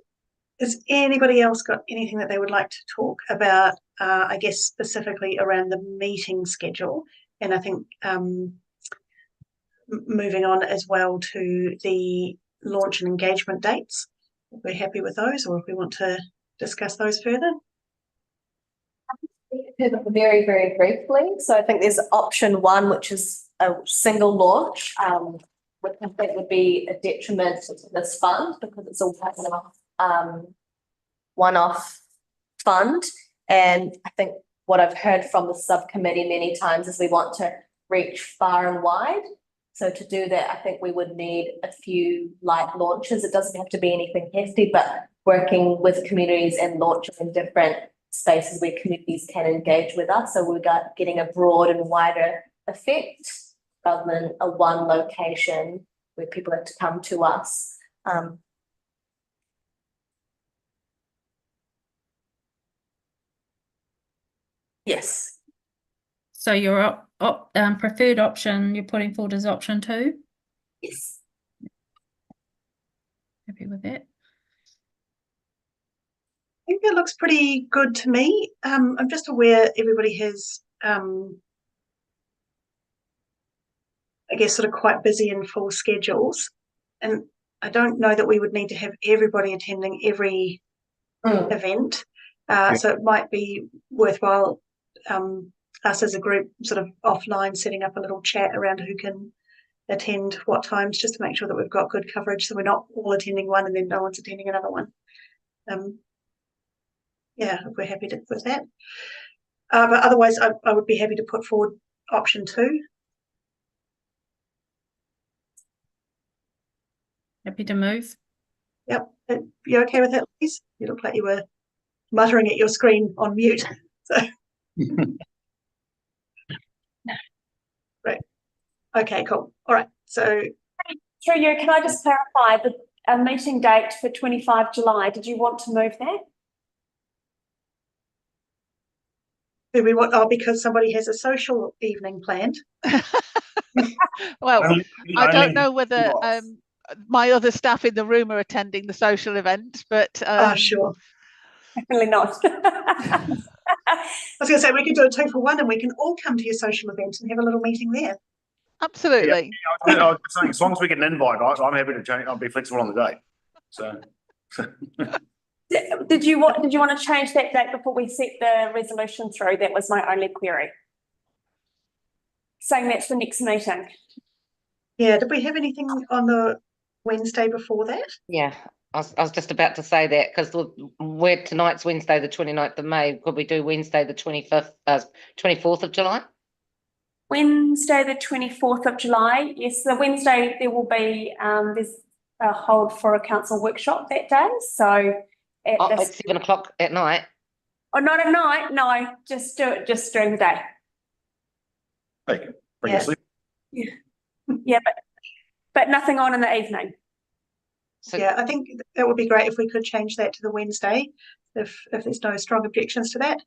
Has anybody else got anything that they would like to talk about, I guess specifically around the meeting schedule? And I think moving on as well to the launch and engagement dates, if we're happy with those, or if we want to discuss those further. Very, very briefly. So I think there's option one, which is a single launch, which I think would be a detriment to this fund because it's all one-off fund. And I think what I've heard from the subcommittee many times is we want to reach far and wide. So to do that, I think we would need a few light launches. It doesn't have to be anything hefty, but working with communities and launching in different spaces where communities can engage with us. So we're getting a broad and wider effect rather than a one location where people have to come to us. Yes. So your preferred option you're putting forward is option 2? Yes. Happy with that? I think that looks pretty good to me. I'm just aware everybody has, I guess, sort of quite busy and full schedules. And I don't know that we would need to have everybody attending every event. So it might be worthwhile us as a group sort of offline setting up a little chat around who can attend what times, just to make sure that we've got good coverage so we're not all attending one and then no one's attending another one. Yeah, if we're happy with that. But otherwise, I would be happy to put forward option 2. Happy to move. Yep. You okay with that, Louise? You look like you were muttering at your screen on mute. So. Right. Okay, cool. All right. So through you, can I just clarify the meeting date for 25 July? Did you want to move that? do we want? Oh, because somebody has a social evening planned. Well, I don't know whether my other staff in the room are attending the social event, but oh, sure. Definitely not. I was going to say we could do a 2 for 1, and we can all come to your social event and have a little meeting there. Absolutely. Yeah, I was saying, as long as we get an invite, I'm happy to change. I'll be flexible on the day. So. Did you want to change that date before we set the resolution through? That was my only query. Saying that's the next meeting. Yeah. Did we have anything on the Wednesday before that? Yeah, I was just about to say that, because we're tonight's Wednesday, the 29th of May. Could we do Wednesday, the 24th of July? Wednesday, the 24th of July. Yes, the Wednesday there will be there's a hold for a council workshop that day. So at 7 o'clock at night. Or not at night, no, just do it just during the day. Hey, bring Yeah. us sleep. Yeah, but nothing on in the evening. So, Yeah, I think that would be great if we could change that to the Wednesday, if there's no strong objections to that.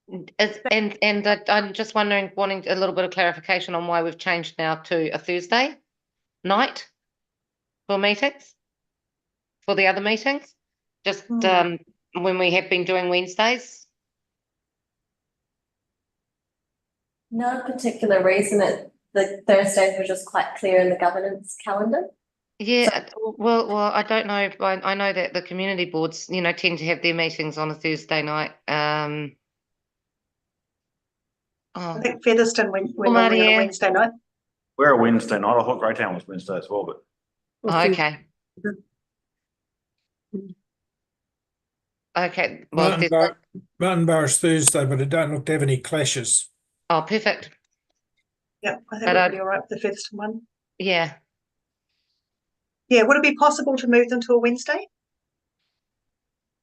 I'm just wondering, wanting a little bit of clarification on why we've changed now to a Thursday night for meetings, for the other meetings, just when we have been doing Wednesdays. No particular reason. The Thursdays were just quite clear in the governance calendar. Yeah, well, I don't know. I know that the community boards, you know, tend to have their meetings on a Thursday night. I Oh, think Featherston went Well, normally on a Maria. Wednesday night. We're a Wednesday night. I thought Greytown was Wednesday as well, but okay. Okay, well, Martinborough's Thursday, but it don't look to have any clashes. oh, perfect. Yeah, I think But, we're pretty all right with the Featherston one. Yeah, Yeah, would it be possible to move them to a Wednesday?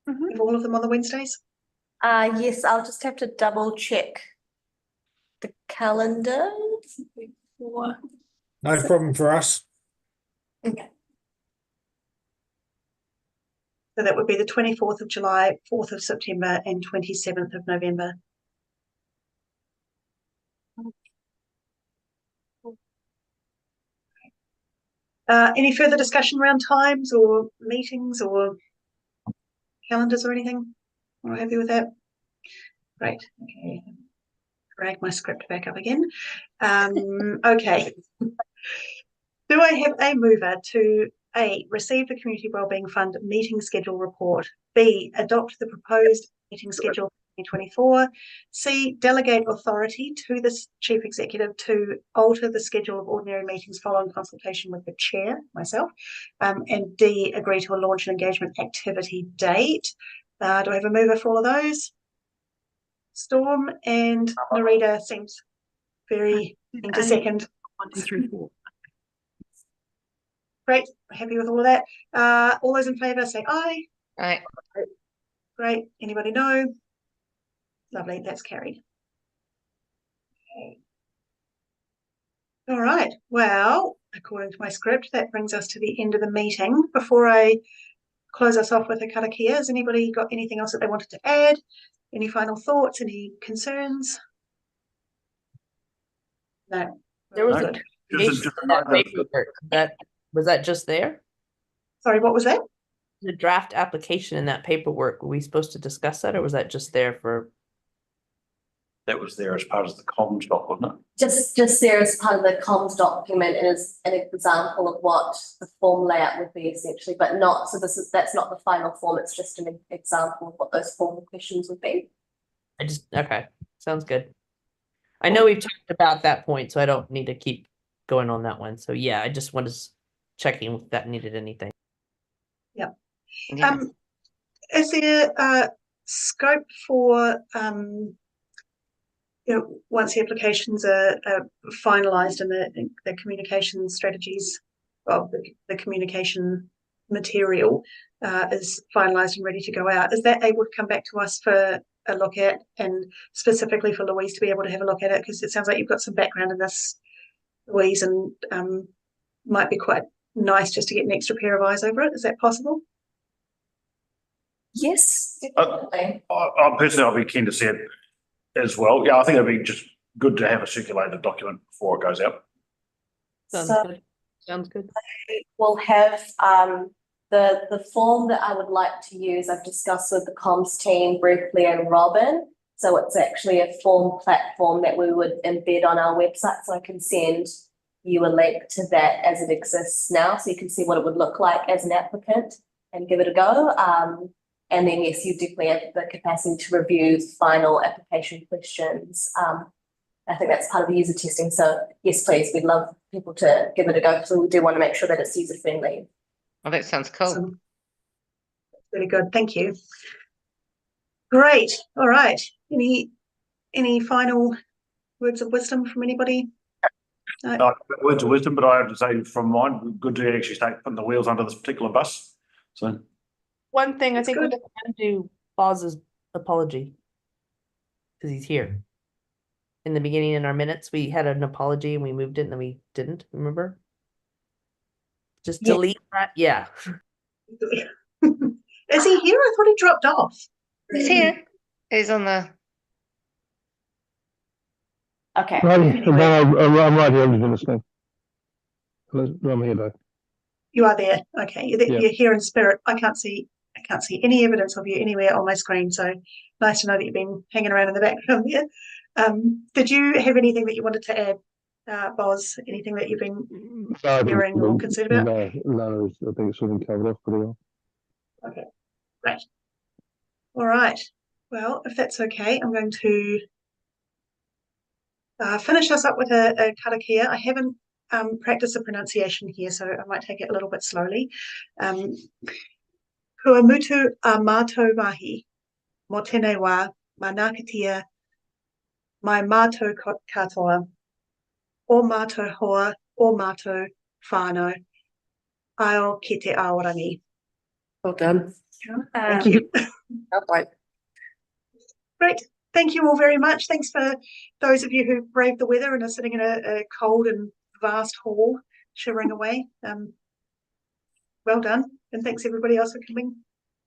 Mhm. Have all of them on the Wednesdays? Yes, I'll just have to double check the calendar. No problem for us. Okay. So that would be the 24th of July, 4th of September, and 27th of November. Any further discussion around times or meetings or calendars or anything? We're happy with that? Great. Okay. Drag my script back up again. Okay. Do I have a mover to A, receive the Community Wellbeing Fund meeting schedule report, B, adopt the proposed meeting schedule for 2024, C, delegate authority to the Chief Executive to alter the schedule of ordinary meetings following consultation with the Chair, myself, and D, agree to a launch and engagement activity date. Do I have a mover for all of those? Storm and Narita seems very into second. 1, 2, 3, 4. Great, happy with all of that. All those in favour say aye. right. Great. Anybody no? Lovely, that's carried. Okay. All right. Well, according to my script, that brings us to the end of the meeting. Before I close us off with a karakia, has anybody got anything else that they wanted to add? Any final thoughts? Any concerns? No. There was No. a just in that paperwork. Was that just there? Sorry, what was that? The draft application in that paperwork, were we supposed to discuss that, or was that just there for? that was there as part of the comms doc, wasn't it? Just there as part of the comms document and as an example of what the form layout would be essentially, but not, so that's not the final form, it's just an example of what those formal questions would be. Okay, sounds good. I know we've talked about that point, so I don't need to keep going on that one. So yeah, I just was checking if that needed anything. Yeah. Yeah. Is there scope for once the applications are finalised and the communication strategies, well, the communication material is finalised and ready to go out, is that able to come back to us for a look at, and specifically for Louise to be able to have a look at it, because it sounds like you've got some background in this, Louise, and might be quite nice just to get an extra pair of eyes over it. Is that possible? Yes, definitely. I personally, I'll be keen to see it as well. Yeah, I think it'd be just good to have a circulated document before it goes out. Sounds So- good. Sounds good. We'll have the form that I would like to use, I've discussed with the comms team briefly and Robin. So it's actually a form platform that we would embed on our website. So I can send you a link to that as it exists now, so you can see what it would look like as an applicant and give it a go. And then yes, you definitely have the capacity to review final application questions. I think that's part of the user testing. So yes, please, we'd love people to give it a go, because we do want to make sure that it's user friendly. Oh, that sounds cool. Awesome. Really good, thank you. Great, all right. Any final words of wisdom from anybody? Words of wisdom, but I have to say from mine, good to actually start putting the wheels under this particular bus. So One thing I That's think we good. can do, Boz's apology. Cause he's here. In the beginning in our minutes, we had an apology and we moved it and then we didn't, remember? Just Yeah. delete that, yeah. Is he here? I thought he dropped off. He's here. He's on the. Okay. I'm right here, I'm just listening. I'm here though. You are there. Okay, Yeah. you're here in spirit. I can't see any evidence of you anywhere on my screen. So nice to know that you've been hanging around in the background there. Did you have anything that you wanted to add, Boz? Anything that you've been hearing or concerned about? No, I think it's all been covered off pretty well. Okay, great. All right. Well, if that's okay, I'm going to finish us up with a karakia. I haven't practiced the pronunciation here, so I might take it a little bit slowly. Kua mutu a mātou mahi, mo tēnei wā, manakitia, mai mātou katoa, o mātou hoa, o mātou whānau, aio ki te aorangi. Well done. Thank you. Right. Great. Thank you all very much. Thanks for those of you who braved the weather and are sitting in a cold and vast hall, shivering away. Well done. And thanks everybody else for coming.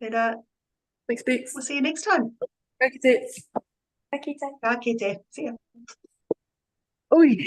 And Thanks, Bex. we'll see you next time. Thank you. Ka kite. See ya. Oi.